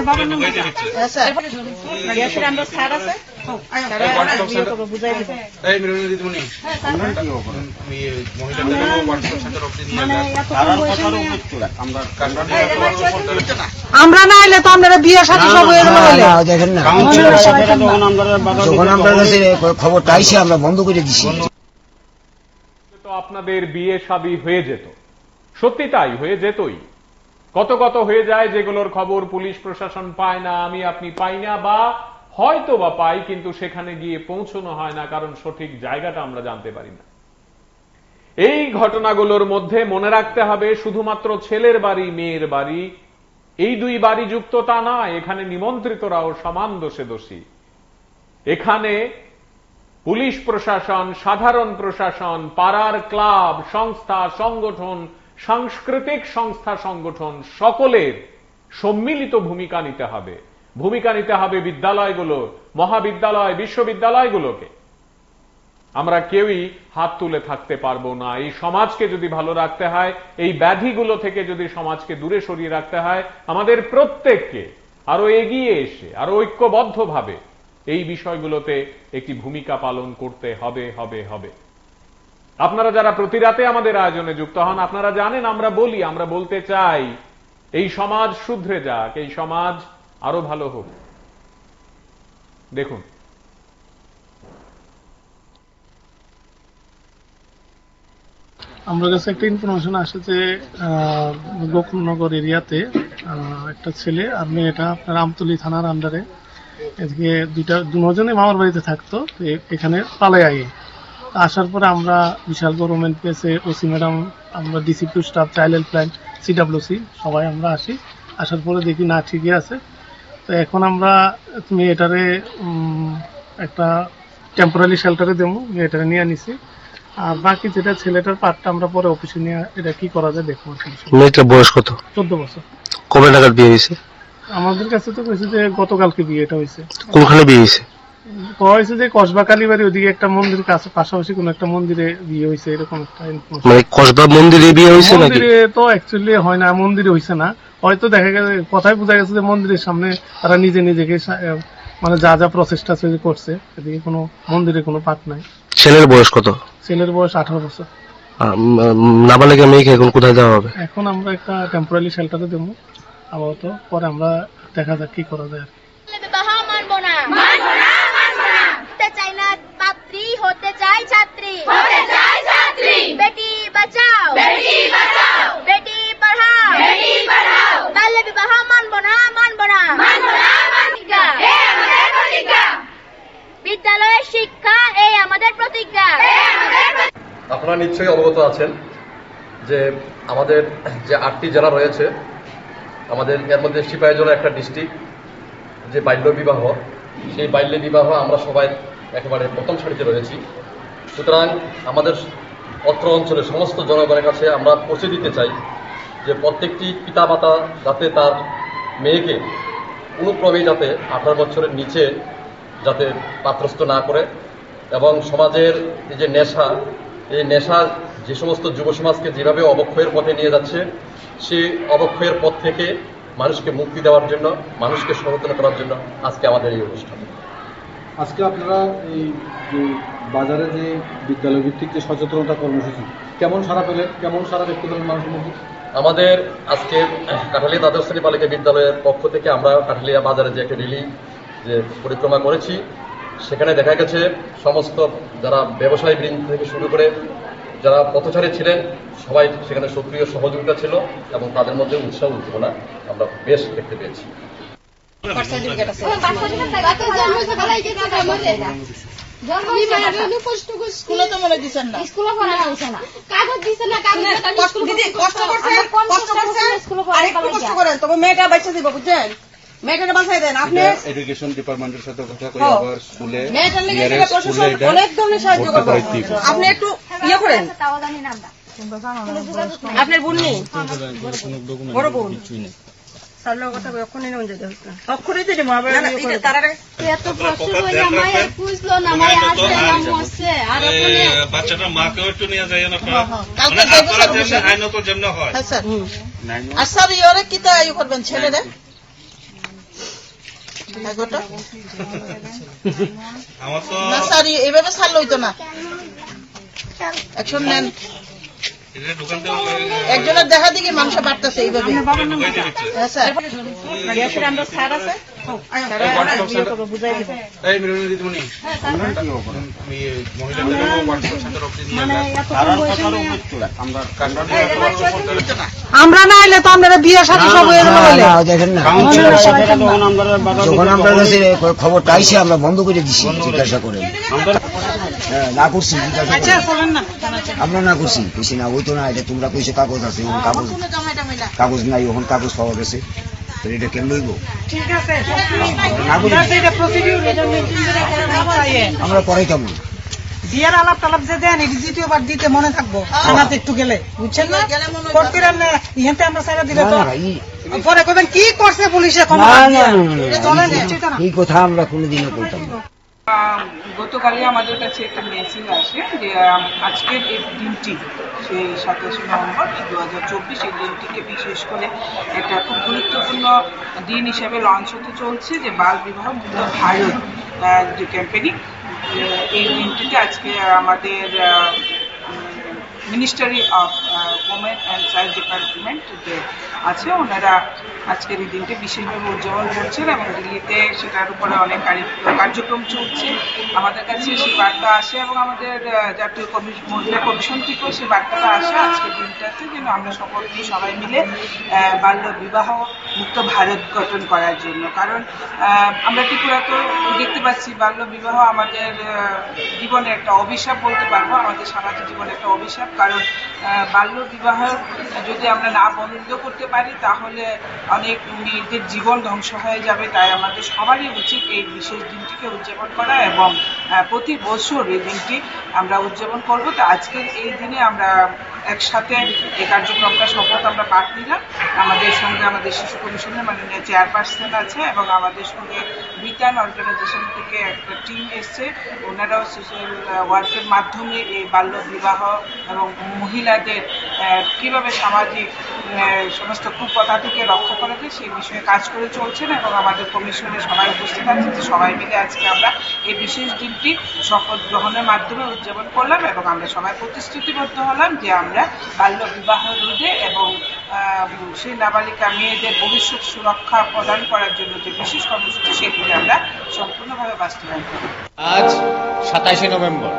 আমরা না এলে তো আমরা বিয়ের সাথে সব হয়ে গেল, দেখেন না যখন আমরা খবরটা আইসে আমরা বন্ধ করে দিছি। তো আপনাদের বিয়ে শাদী হয়ে যেত, সত্যি তাই হয়ে যেতই, কত কত হয়ে যায় যেগুলোর খবর পুলিশ প্রশাসন পায় না, আমি আপনি পাই না, বা হয়তো বা পাই কিন্তু সেখানে গিয়ে পৌঁছানো হয় না, কারণ সঠিক জায়গাটা আমরা জানতে পারি না। এই ঘটনাগুলোর মধ্যে মনে রাখতে হবে শুধুমাত্র ছেলের বাড়ি মেয়ের বাড়ি এই দুই বাড়ি যুক্ত তা নয়, এখানে নিমন্ত্রিতরাও সমান দোষে দোষী। এখানে পুলিশ প্রশাসন, সাধারণ প্রশাসন, পাড়ার ক্লাব, সংস্থা, সংগঠন সাংস্কৃতিক সংস্থা সংগঠন সকলের সম্মিলিত ভূমিকা নিতে হবে। ভূমিকা নিতে হবে বিদ্যালয়গুলো, মহাবিদ্যালয়, বিশ্ববিদ্যালয়গুলোকে। আমরা কেউই হাত তুলে থাকতে পারবো না। এই সমাজকে যদি ভালো রাখতে হয়, এই ব্যাধিগুলো থেকে যদি সমাজকে দূরে সরিয়ে রাখতে হয়, আমাদের প্রত্যেককে আরো এগিয়ে এসে আরো ঐক্যবদ্ধভাবে এই বিষয়গুলোতে একটি ভূমিকা পালন করতে হবে হবে হবে। আপনারা যারা প্রতি রাতে আমাদের আয়োজনে যুক্ত হন, আপনারা জানেন আমরা বলি, আমরা বলতে চাই এই সমাজ শুধরে যাক, এই সমাজ আরো ভালো হোক। দেখুন, আমার কাছে একটা ইনফরমেশন আসে যে গোকুলনগর এরিয়াতে একটা ছেলে আর মেয়েটা আপনার আমতলী থানার আন্ডারে এদিকে দুজনে মামার বাড়িতে থাকতো, এখানে পালাই আগে আসার পরে আমরা বিশাল গভর্নমেন্ট পেয়েছে, ওসি ম্যাডাম, আমরা DCP staff, child helpline, CWC সবাই আমরা আসি। আসার পরে দেখি না ঠিকই আছে। তো এখন আমরা মেয়েটারে একটা টেম্পোরারি শেল্টারে দেবো, মেয়েটারে নিয়ে নিছি। আর বাকি যেটা ছেলেটার পার্টটা আমরা পরে অফিসে নিয়ে এটা কি করা যায় দেখবো। মেয়েটার বয়স কত? 14 বছর। কবে নাগাদ বিয়ে হয়েছে? আমাদের কাছে তো কইছে যে গতকালকে বিয়েটা হয়েছে। কোনখানে বিয়ে হয়েছে? হয়েছে যে কসবা কালীবাড়ি ওদিকে একটা মন্দিরের কাছে পাশাপাশি কোন একটা মন্দিরে বিয়ে হয়েছে, এরকম একটা ইনফরমেশন। মানে কসবা মন্দিরে বিয়ে হয়েছে নাকি? মন্দিরে তো অ্যাকচুয়ালি হয় না, মন্দিরে হয়েছে না, হয়তো দেখা গেছে কথাই বোঝা গেছে যে মন্দিরের সামনে তারা নিজেকে মানে যা যা প্রচেষ্টা করছে, এদিকে কোনো মন্দিরে কোনো পাঠ নাই। ছেলের বয়স কত? ছেলের বয়স 18 বছর। নাবালিকা মেয়েকে এখন কোথায় দেওয়া হবে? এখন আমরা একটা টেম্পোরারি শেল্টারে দেবো আপাতত, পরে আমরা দেখা যাক কি করা যায়। বিবাহ মানবো না, মানবো না, মানবো না। হতে চাই না পাত্রী, হতে চাই ছাত্রী, হতে চাই ছাত্রী। বেটি বাঁচাও, বেটি বাঁচাও, বেটি পড়াও, বেটি পড়াও। বাল্য বিবাহ মানবো না, মানবো না, মানবো না, প্রতিজ্ঞা, এই আমাদের প্রতিজ্ঞা। বিদ্যালয়ের শিক্ষা এই আমাদের প্রতিজ্ঞা, এই আমাদের। আপনারা নিশ্চয়ই অবগত আছেন যে আমাদের যে 8টি জেলা রয়েছে, আমাদের এর মধ্যে সিপাহীজলা একটা ডিস্ট্রিক্ট, যে বাল্য বিবাহ, সেই বাল্য বিবাহ আমরা সবাই একেবারে প্রথম সারিতে রয়েছি। সুতরাং আমাদের অত্র অঞ্চলের সমস্ত জনগণের কাছে আমরা পৌঁছে দিতে চাই যে প্রত্যেকটি পিতামাতা যাতে তার মেয়েকে কোনোক্রমেই যাতে 18 বছরের নিচে যাতে পাত্রস্থ না করে, এবং সমাজের এই যে নেশা, এই নেশা যে সমস্ত যুব সমাজকে যেভাবে অবক্ষয়ের পথে নিয়ে যাচ্ছে, সেই অবক্ষয়ের পথ থেকে মানুষকে মুক্তি দেওয়ার জন্য, মানুষকে সচেতন করার জন্য আজকে আমাদের এই অনুষ্ঠান। আজকে আপনারা এই যে বাজারে যে বিদ্যালয় ভিত্তিক যে সচেতনতা কর্মসূচি, কেমন সারা পেলেন, কেমন সারা দেখতে পেলেন মানুষের মধ্যে? আমাদের আজকে কাঠালিয়া দ্বাদশ শ্রেণী বালিকা বিদ্যালয়ের পক্ষ থেকে আমরা কাঠালিয়া বাজারে যে একটা র্যালি যে পরিক্রমা করেছি, সেখানে দেখা গেছে সমস্ত যারা ব্যবসায়ী বৃন্দ থেকে শুরু করে যারা পথচারী ছিলেন সবাই সেখানে সক্রিয় সহযোগিতা ছিল, এবং তাদের মধ্যে উৎসাহ উদ্দীপনা আমরা বেশ দেখতে পেয়েছি। স্কুলে তো মনে দিচ্ছেন না, স্কুলে পড়ানো হচ্ছে না, কাগজ দিচ্ছে না, দিদি কষ্ট করছে, আর একটু কষ্ট করেন তবে মেয়েটা বাচ্চা দিব, বুঝছেন? মেয়েটাকে বাঁচাই দেন আপনি। এডুকেশন ডিপার্টমেন্টের সাথে কথা কই, আবার স্কুলে মেয়েটার লেগে প্রশাসন অনেক ধরনের সাহায্য করবে। আপনি একটু ইয়ে করেন। আপনার বোন নেই? বড় বোন বাচ্চাটার মাকেও একটু নিয়ে যায় না, আইনত যেমন হয়। আচ্ছা ইয়ে কি তো ইয়ে করবেন ছেলেরা? এইভাবে ছাড়লে হইতো না, অ্যাকশন নেন। একজনের দেখা দিকে মানুষ বাড়তেছে এইভাবে। আমরা না এলে তো আমরা বিয়ে সাথে সব হয়ে গেল বলে দেখেন না, যখন আমরা খবরটা আইসে আমরা বন্ধ করে দিছি জিজ্ঞাসা করে। না করছি আমরা না করছি, কইছি না ওই তো না, এটা তোমরা কইছো কাগজ আছে, কাগজ নাই, ওখানে কাগজ পাওয়া গেছে, তো এটা কেন লইব? আমরা পড়াইতাম বিয়ের আলাপ টালাপ যে দেন এটি দ্বিতীয়বার দিতে মনে থাকবো থানাতে একটু গেলে বুঝছেন না কোর্ট করে ইহাতে আমরা সারা দিলে তো পরে কবেন কি করছে পুলিশে কোনো এই কথা আমরা কোনোদিনও করতাম না। গতকালই আমাদের কাছে একটা মেসেজ আসে যে আজকের এই দিনটি সেই 27 নভেম্বর 2024 এই দিনটিকে বিশেষ করে একটা খুব গুরুত্বপূর্ণ দিন হিসেবে লঞ্চ হতে চলছে যে বাল বিবাহ মুক্ত ভারত যে ক্যাম্পেইনিং। এই দিনটিতে আজকে আমাদের ministry of women and child department যে আছে ওনারা আজকের এই দিনটি বিশেষভাবে উদযাপন করছেন এবং দিল্লিতে সেটার উপরে অনেক কার্যক্রম চলছে। আমাদের কাছে সেই বার্তা আসে এবং আমাদের জাতীয় মহিলা কমিশন থেকেও সেই বার্তাটা আসে আজকের দিনটাতে যেন আমরা সবাই মিলে বাল্য বিবাহ মুক্ত ভারত গঠন করার জন্য। কারণ আমরা ত্রিপুরা তো দেখতে পাচ্ছি বাল্য বিবাহ আমাদের জীবনে একটা অভিশাপ বলতে পারবো, আমাদের সামাজিক জীবনে একটা অভিশাপ। কারণ বাল্য বিবাহ যদি আমরা না বন্ধ করতে পারি তাহলে অনেক মেয়েদের জীবন ধ্বংস হয়ে যাবে। তাই আমাদের সবারই উচিত এই বিশেষ দিনটিকে উদযাপন করা এবং প্রতি বছর এই দিনটি আমরা উদযাপন করব। তো আজকের এই দিনে আমরা একসাথে এই কার্যক্রমটা শপথ আমরা পাঠ নিলাম। আমাদের সঙ্গে আমাদের শিশু কমিশনের মাননীয় চেয়ারপারসন আছে এবং আমাদের সঙ্গে বিতান অর্গানাইজেশন থেকে একটা টিম এসছে, ওনারাও সোশ্যাল ওয়ার্কের মাধ্যমে এই বাল্য বিবাহ এবং মহিলাদের কিভাবে সামাজিক সমস্ত কুপ্রথা থেকে রক্ষা করা যায় সেই বিষয়ে কাজ করে চলছেন এবং আমাদের কমিশনে সবাই উপস্থিত আছে। যে সবাই মিলে আজকে আমরা এই বিশেষ দিনটি শপথ গ্রহণের মাধ্যমে উদযাপন করলাম এবং আমরা সবাই প্রতিশ্রুতিবদ্ধ হলাম যে আমরা বাল্য বিবাহ রোধে এবং সেই নাবালিকা মেয়েদের ভবিষ্যৎ সুরক্ষা প্রদান করার জন্য যে বিশেষ কর্মসূচি সেগুলি আমরা সম্পূর্ণভাবে বাস্তবায়ন করব। আজ 27 নভেম্বর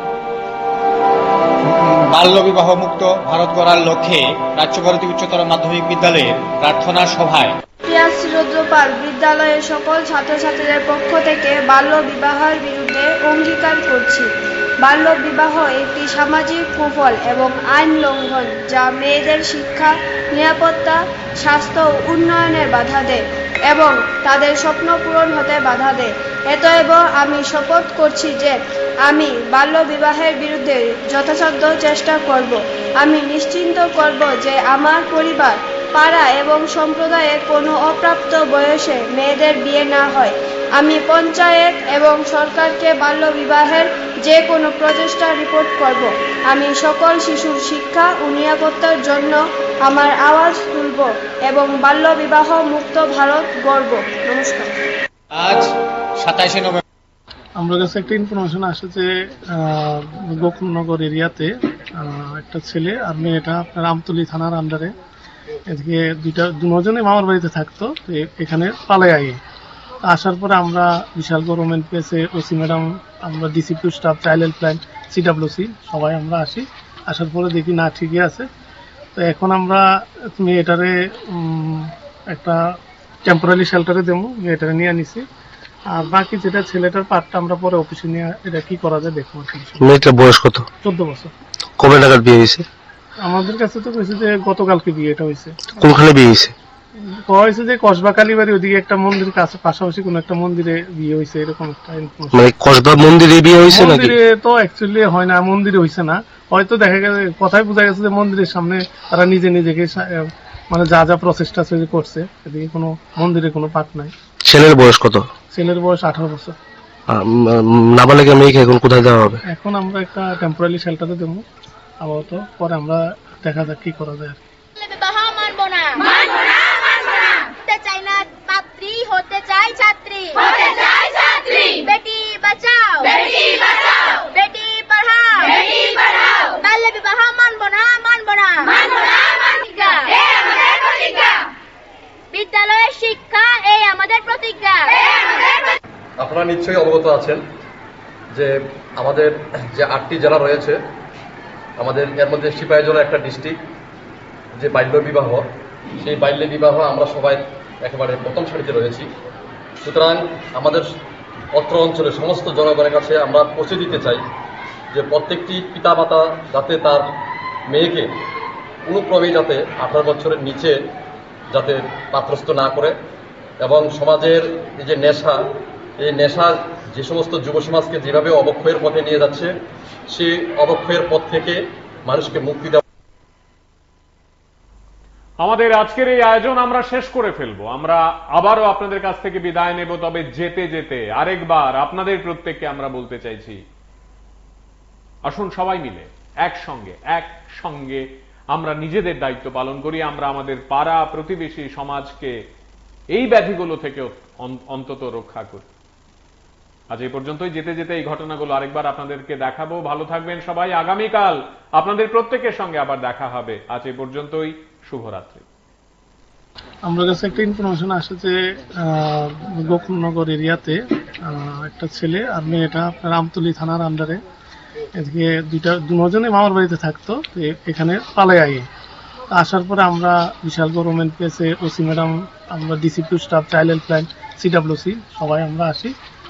বাল্য বিবাহ মুক্ত ভারত গড়ার লক্ষ্যে রাজ্যভারতী উচ্চতর মাধ্যমিক বিদ্যালয়ের প্রার্থনা সভায় প্রিয়াশ্রী রুদ্রপাল বিদ্যালয়ের সকল ছাত্রছাত্রীদের পক্ষ থেকে বাল্য বিবাহের বিরুদ্ধে অঙ্গীকার করছি। বাল্য বিবাহ একটি সামাজিক কুফল এবং আইন লঙ্ঘন যা মেয়েদের শিক্ষা, নিরাপত্তা, স্বাস্থ্য ও উন্নয়নের বাধা দেয় এবং তাদের স্বপ্ন পূরণ হতে বাধা দেয়। অতএব আমি শপথ করছি যে আমি বাল্য বিবাহের বিরুদ্ধে যথাসাধ্য চেষ্টা করব। আমি নিশ্চিন্ত করব যে আমার পরিবার, পাড়া এবং সম্প্রদায়ে কোনো অপ্রাপ্ত বয়সে মেয়েদের বিয়ে না হয়। আমি পঞ্চায়েত এবং সরকারকে বাল্য বিবাহের যে কোনো প্রচেষ্টা রিপোর্ট করব। আমি সকল শিশুর শিক্ষা ও নিরাপত্তার জন্য আমার আওয়াজ তুলব এবং বাল্য বিবাহ মুক্ত ভারত গড়ব। নমস্কার। আজ 27 নভেম্বর আমার কাছে একটা ইনফরমেশন আসে যে গোকুলনগর এরিয়াতে একটা ছেলে আর মেয়েটা আপনার আমতলী থানার আন্ডারে এদিকে দুজনে মামার বাড়িতে থাকতো, এখানে পালায় আগে আসার পরে আমরা বিশাল গভর্নমেন্ট পেয়েছে, ওসি ম্যাডাম, আমরা DCP staff, child helpline, CWC সবাই আমরা আসার পরে দেখি না ঠিকই আছে। তো এখন আমরা মেয়েটারে একটা টেম্পোরারি শেল্টারে দেবো, মেয়েটারে নিয়ে নিছি। আর বাকি যেটা ছেলেটার পার্টটা আমরা পরে অফিসে নিয়ে এটা কি করা যায় দেখবো। মেয়েটার বয়স কত? 14 বছর। কবে নাগাদ বিয়ে হয়েছে? আমাদের কাছে তো কইছে যে গতকালকে বিয়েটা হয়েছে। কোনখানে বিয়ে হয়েছে? হয়েছে যে কসবা কালীবাড়ি ওদিকে একটা মন্দির কাছে পাশাপাশি কোন একটা মন্দিরে বিয়ে হয়েছে, এরকম একটা ইনফরমেশন। মানে কসবা মন্দিরে বিয়ে হয়েছে নাকি? মন্দিরে তো অ্যাকচুয়ালি হয় না, মন্দিরে হয়েছে না, হয়তো দেখা গেছে কথাই বোঝা গেছে যে মন্দিরের সামনে তারা নিজেকে মানে যা যা প্রচেষ্টা করছে, এদিকে কোনো মন্দিরে কোনো পাঠ নাই। ছেলের বয়স কত? ছেলের বয়স 18 বছর। নাবালিকা মেয়েকে এখন কোথায় দেওয়া হবে? এখন আমরা একটা টেম্পোরারি শেল্টারে দেবো আপাতত, পরে আমরা দেখা যাক কি করা যায়। বিবাহ মানবো না, মানবো না, মানবো না। হতে চাই না পাত্রী, হতে চাই ছাত্রী, হতে চাই ছাত্রী। বেটি বাঁচাও, বেটি বাঁচাও, বেটি পড়াও, বেটি পড়াও। বাল্য বিবাহ মানবো না, মানবো না, মানবো না, প্রতিজ্ঞা, এই আমাদের প্রতিজ্ঞা। বিদ্যালয়ের শিক্ষা এই আমাদের প্রতিজ্ঞা, এই আমাদের। আপনারা নিশ্চয়ই অবগত আছেন যে আমাদের যে 8টি জেলা রয়েছে, আমাদের এর মধ্যে সিপাহীজলা একটা ডিস্ট্রিক্ট, যে বাল্য বিবাহ, সেই বাল্য বিবাহ আমরা সবাই একেবারে প্রথম সারিতে রয়েছি। সুতরাং আমাদের অত্র অঞ্চলের সমস্ত জনগণের কাছে আমরা পৌঁছে দিতে চাই যে প্রত্যেকটি পিতামাতা যাতে তার মেয়েকে কোনোক্রমেই যাতে 18 বছরের নিচে যাতে পাত্রস্থ না করে এবং সমাজের এই যে নেশা, এই নেশা যে সমস্ত যুব সমাজকে যেভাবে অবক্ষয়ের পথে নিয়ে যাচ্ছে, সেই অবক্ষয়ের পথ থেকে মানুষকে মুক্তি দেওয়া। আমাদের আজকের এই আয়োজন আমরা শেষ করে ফেলবো। আমরা আবারও আপনাদের কাছ থেকে বিদায় নেব, তবে যেতে যেতে আরেকবার আপনাদের প্রত্যেককে আমরা বলতে চাইছি, আসুন সবাই মিলে একসঙ্গে আমরা নিজেদের দায়িত্ব পালন করি। আমরা আমাদের পাড়া প্রতিবেশী সমাজকে এই ব্যাধিগুলো থেকে অন্তত রক্ষা করি। আজ এই পর্যন্তই। যেতে যেতে এই ঘটনাগুলো আরেকবার আপনাদেরকে দেখাবো। ভালো থাকবেন সবাই। আগামীকাল আপনাদের প্রত্যেকের সঙ্গে আবার দেখা হবে। আজ এই পর্যন্তই। শুভরাত্রি। আমার কাছে একটা ইনফরমেশন আসে যে গোকুলনগর এরিয়াতে একটা ছেলে আর মেয়েটা আপনার আমতলী থানার আন্ডারে এদিকে দুজনে মামার বাড়িতে থাকতো, এখানে পালে আই আসার পরে আমরা বিশাল গভর্নমেন্ট পেয়েছে, ওসি ম্যাডাম, আমরা ডিসিপিউ স্টাফ, চাইল্ড হেল্পলাইন, সিডাব্লিউসি সবাই আমরা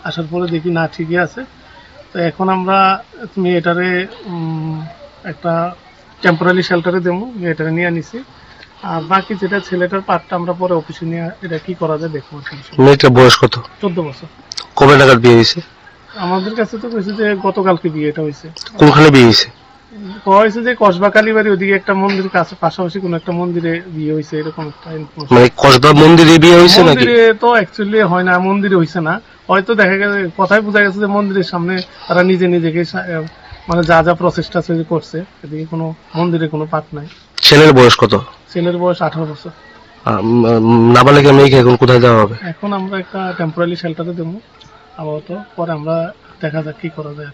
আসার পরে দেখি না ঠিকই আছে। তো এখন আমরা মেয়েটারে একটা টেম্পোরারি শেল্টারে দেবো, মেয়েটারে নিয়ে নিছি। আর বাকি যেটা ছেলেটার পার্টটা আমরা পরে অফিসে নিয়ে এটা কি করা যায় দেখবো। মেয়েটার বয়স কত? 14 বছর। কবে নাগাদ বিয়ে হয়েছে? আমাদের কাছে তো কইছে যে গতকালকে বিয়েটা হয়েছে। কোনখানে বিয়ে হয়েছে? হয়েছে যে কসবা কালীবাড়ি ওদিকে একটা মন্দির কাছে পাশাপাশি কোন একটা মন্দিরে বিয়ে হয়েছে, এরকম একটা ইনফরমেশন। মানে কসবা মন্দিরে বিয়ে হয়েছে নাকি? মন্দিরে তো অ্যাকচুয়ালি হয় না, মন্দিরে হয়েছে না, হয়তো দেখা গেছে কথাই বোঝা গেছে যে মন্দিরের সামনে তারা নিজেকে মানে যা প্রসেসটা করছে, এদিকে কোনো মন্দিরে কোনো পাঠ নাই। ছেলের বয়স কত? ছেলের বয়স 18 বছর। নাবালিকা মেয়েকে এখন কোথায় দেওয়া হবে? এখন আমরা একটা টেম্পোরারি শেল্টারে দেবো আপাতত, পরে আমরা দেখা যাক কি করা যায়।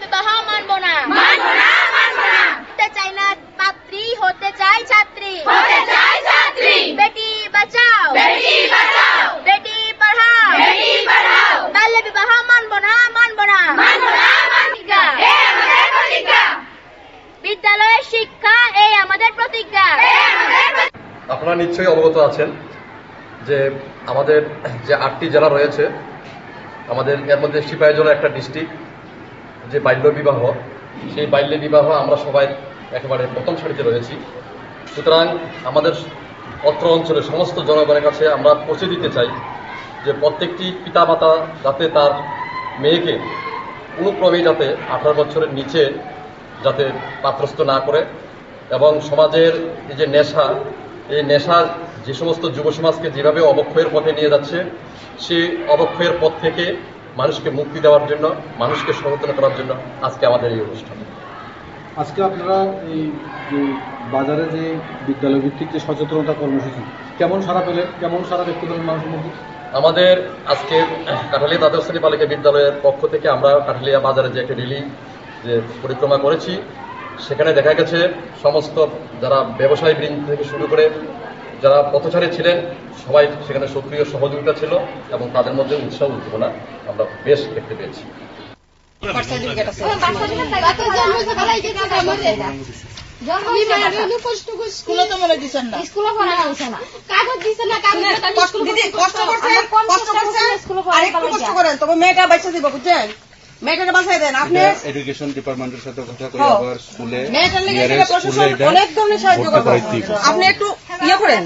বিবাহ মানবো না, মানবো না, মানবো না। হতে চাই না পাত্রী, হতে চাই ছাত্রী, হতে চাই ছাত্রী। বেটি বাঁচাও, বেটি বাঁচাও, বেটি পড়াও, বেটি পড়াও। বাল্য বিবাহ মানবো না, মানবো না, মানবো না, মানবো না। এই আমাদের প্রতিজ্ঞা। বিদ্যালয়ের শিক্ষা এই আমাদের প্রতিজ্ঞা। আপনারা নিশ্চয়ই অবগত আছেন যে আমাদের যে 8টি জেলা রয়েছে, আমাদের এর মধ্যে সিপাহীজলা একটা ডিস্ট্রিক্ট, যে বাল্য বিবাহ, সেই বাল্য বিবাহ আমরা সবাই একেবারে প্রথম সারিতে রয়েছি। সুতরাং আমাদের অত্র অঞ্চলের সমস্ত জনগণের কাছে আমরা পৌঁছে দিতে চাই যে প্রত্যেকটি পিতামাতা যাতে তার মেয়েকে কোনোক্রমেই যাতে 18 বছরের নিচে যাতে পাত্রস্থ না করে, এবং সমাজের এই যে নেশা, এই নেশা যে সমস্ত যুব সমাজকে যেভাবে অবক্ষয়ের পথে নিয়ে যাচ্ছে, সেই অবক্ষয়ের পথ থেকে মানুষকে মুক্তি দেওয়ার জন্য, মানুষকে সচেতন করার জন্য আজকে আমাদের এই অনুষ্ঠান। আজকে আপনারা এই যে বাজারে যে বিদ্যালয় ভিত্তিক যে সচেতনতা কর্মসূচি, কেমন সারা পেলেন, কেমন সারা দেখতে পেলেন মানুষের মধ্যে? আমাদের আজকে কাঠালিয়া দ্বাদশ শ্রেণী বালিকা বিদ্যালয়ের পক্ষ থেকে আমরা কাঠালিয়া বাজারে যে একটা রেলি যে পরিক্রমা করেছি, সেখানে দেখা গেছে সমস্ত যারা ব্যবসায়ী বৃন্দ থেকে শুরু করে যারা পথচারী ছিলেন সবাই সেখানে সক্রিয় সহযোগিতা ছিল, এবং তাদের মধ্যে উৎসাহ উদ্দীপনা আমরা বেশ দেখতে পেয়েছি। স্কুলে তো মনে দিচ্ছেন না, স্কুলে পড়া হচ্ছে না, কাগজ দিচ্ছে না, কষ্ট করেন, তবে মেয়েটা বাচ্চা দিব, বুঝছেন? মেয়েটাকে বাঁচাই দেন আপনি। এডুকেশন ডিপার্টমেন্টের সাথে কথা করে আবার স্কুলে অনেক ধরনের সাহায্য করবেন। আপনি একটু ইয়ে করেন,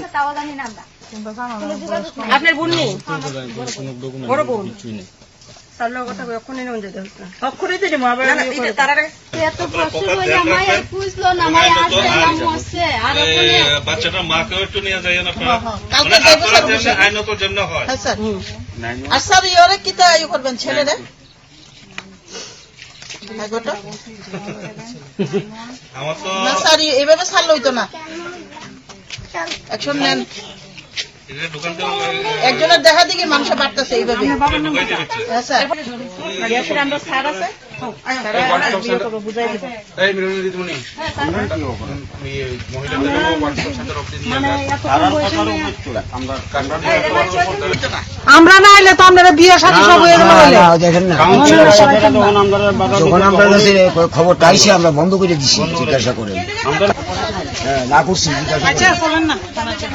আপনার বোন নেই, বড় বোন বাচ্চাটার মাকেও একটু নিয়ে যাই আপনারা, আইনত জন্য হয়। আর স্যার ইয়ে কিতা ইয়ে করবেন ছেলেরা? আমার তো না স্যার এইভাবে ছাড়লে হইতো না, অ্যাকশন নেন। একজনের দেখা দিকে মানুষের বাড়তেছে এইভাবে। আমরা স্যার আছে, বুঝাই দিব। আমরা না এলে তো আপনারা বিয়ে সাথে সব হয়ে দেখেন না, যখন আমরা খবরটা আইসে আমরা বন্ধ করে দিচ্ছি, জিজ্ঞাসা করে না করছি,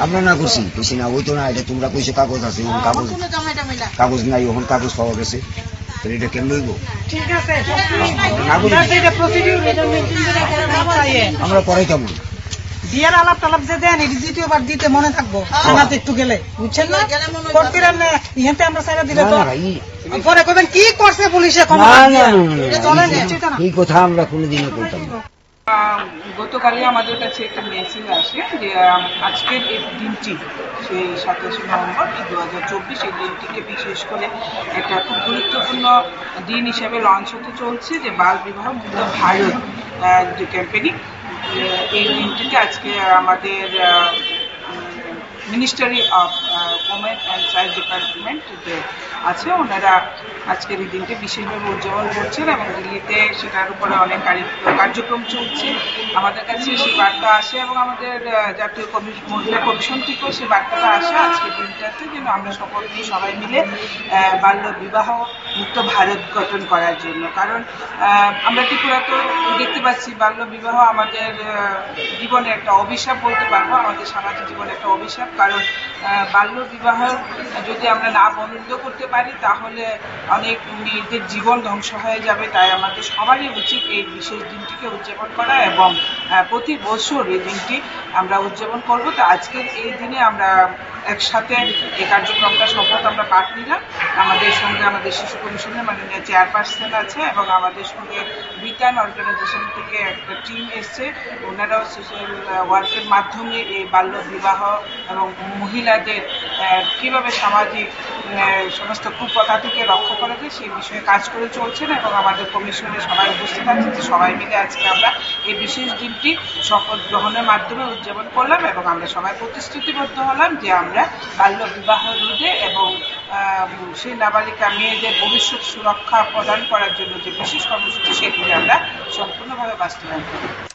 আমরা না করছি, কইছি না ওই তো না, এটা তোমরা কইছো কাগজ আছে, কাগজ নাই, ওখান কাগজ পাওয়া গেছে, এটা কেন লইব? আমরা পরে কেমন বিয়ের আলাপ টালাপ যে দেন এটি দ্বিতীয়বার দিতে মনে থাকবো, থানাতে একটু গেলে, বুঝছেন না? করতে আমরা সাইরা দিলে তো পরে কবেন কি করছে পুলিশে এই কথা আমরা কোনোদিনও করতাম না। গতকালই আমাদের কাছে একটা মেসেজ আসে যে আজকের এই দিনটি সেই 27 নভেম্বর 2024 এই দিনটিকে বিশেষ করে একটা খুব গুরুত্বপূর্ণ দিন হিসেবে লঞ্চ হতে চলছে যে বাল বিবাহ মুক্ত ভারত যে ক্যাম্পেইনিং। এই দিনটিতে আজকে আমাদের ministry of women and child department যে আছে ওনারা আজকের এই দিনটি বিশেষভাবে উদযাপন করছেন এবং দিল্লিতে সেটার উপরে অনেক কার্যক্রম চলছে। আমাদের কাছে সেই বার্তা আসে এবং আমাদের জাতীয় মহিলা কমিশন থেকেও সেই বার্তাটা আসে আজকের দিনটাতে যেন আমরা সবাই মিলে বাল্য বিবাহ মুক্ত ভারত গঠন করার জন্য। কারণ আমরা ত্রিপুরা তো দেখতে পাচ্ছি বাল্য বিবাহ আমাদের জীবনে একটা অভিশাপ বলতে পারবো, আমাদের সামাজিক জীবনে একটা অভিশাপ। কারণ বাল্য বিবাহ যদি আমরা না বন্ধ করতে পারি তাহলে অনেক মেয়েদের জীবন ধ্বংস হয়ে যাবে। তাই আমাদের সবারই উচিত এই বিশেষ দিনটিকে উদযাপন করা এবং প্রতি বছর এই দিনটি আমরা উদযাপন করব। তো আজকের এই দিনে আমরা একসাথে এই কার্যক্রমটা শপথ আমরা পাঠ নিলাম। আমাদের সঙ্গে আমাদের শিশু কমিশনের মাননীয় চেয়ারপারসন আছে এবং আমাদের সঙ্গে বিটান অর্গানাইজেশন থেকে একটা টিম এসছে। ওনারাও সোশ্যাল ওয়ার্কের মাধ্যমে এই বাল্য বিবাহ এবং মহিলাদের কীভাবে সামাজিক সমস্ত কুপ্রথা থেকে রক্ষা করা যায় সেই বিষয়ে কাজ করে চলছেন এবং আমাদের কমিশনে সবাই উপস্থিত আছেন। সবাই মিলে আজকে আমরা এই বিশেষ দিনটি শপথ গ্রহণের মাধ্যমে উদযাপন করলাম এবং আমরা সবাই প্রতিশ্রুতিবদ্ধ হলাম যে আমরা বাল্য বিবাহ রোধে এবং সেই নাবালিকা মেয়েদের ভবিষ্যৎ সুরক্ষা প্রদান করার জন্য যে বিশেষ কর্মসূচি সেগুলি আমরা সম্পূর্ণভাবে বাস্তবায়ন করব।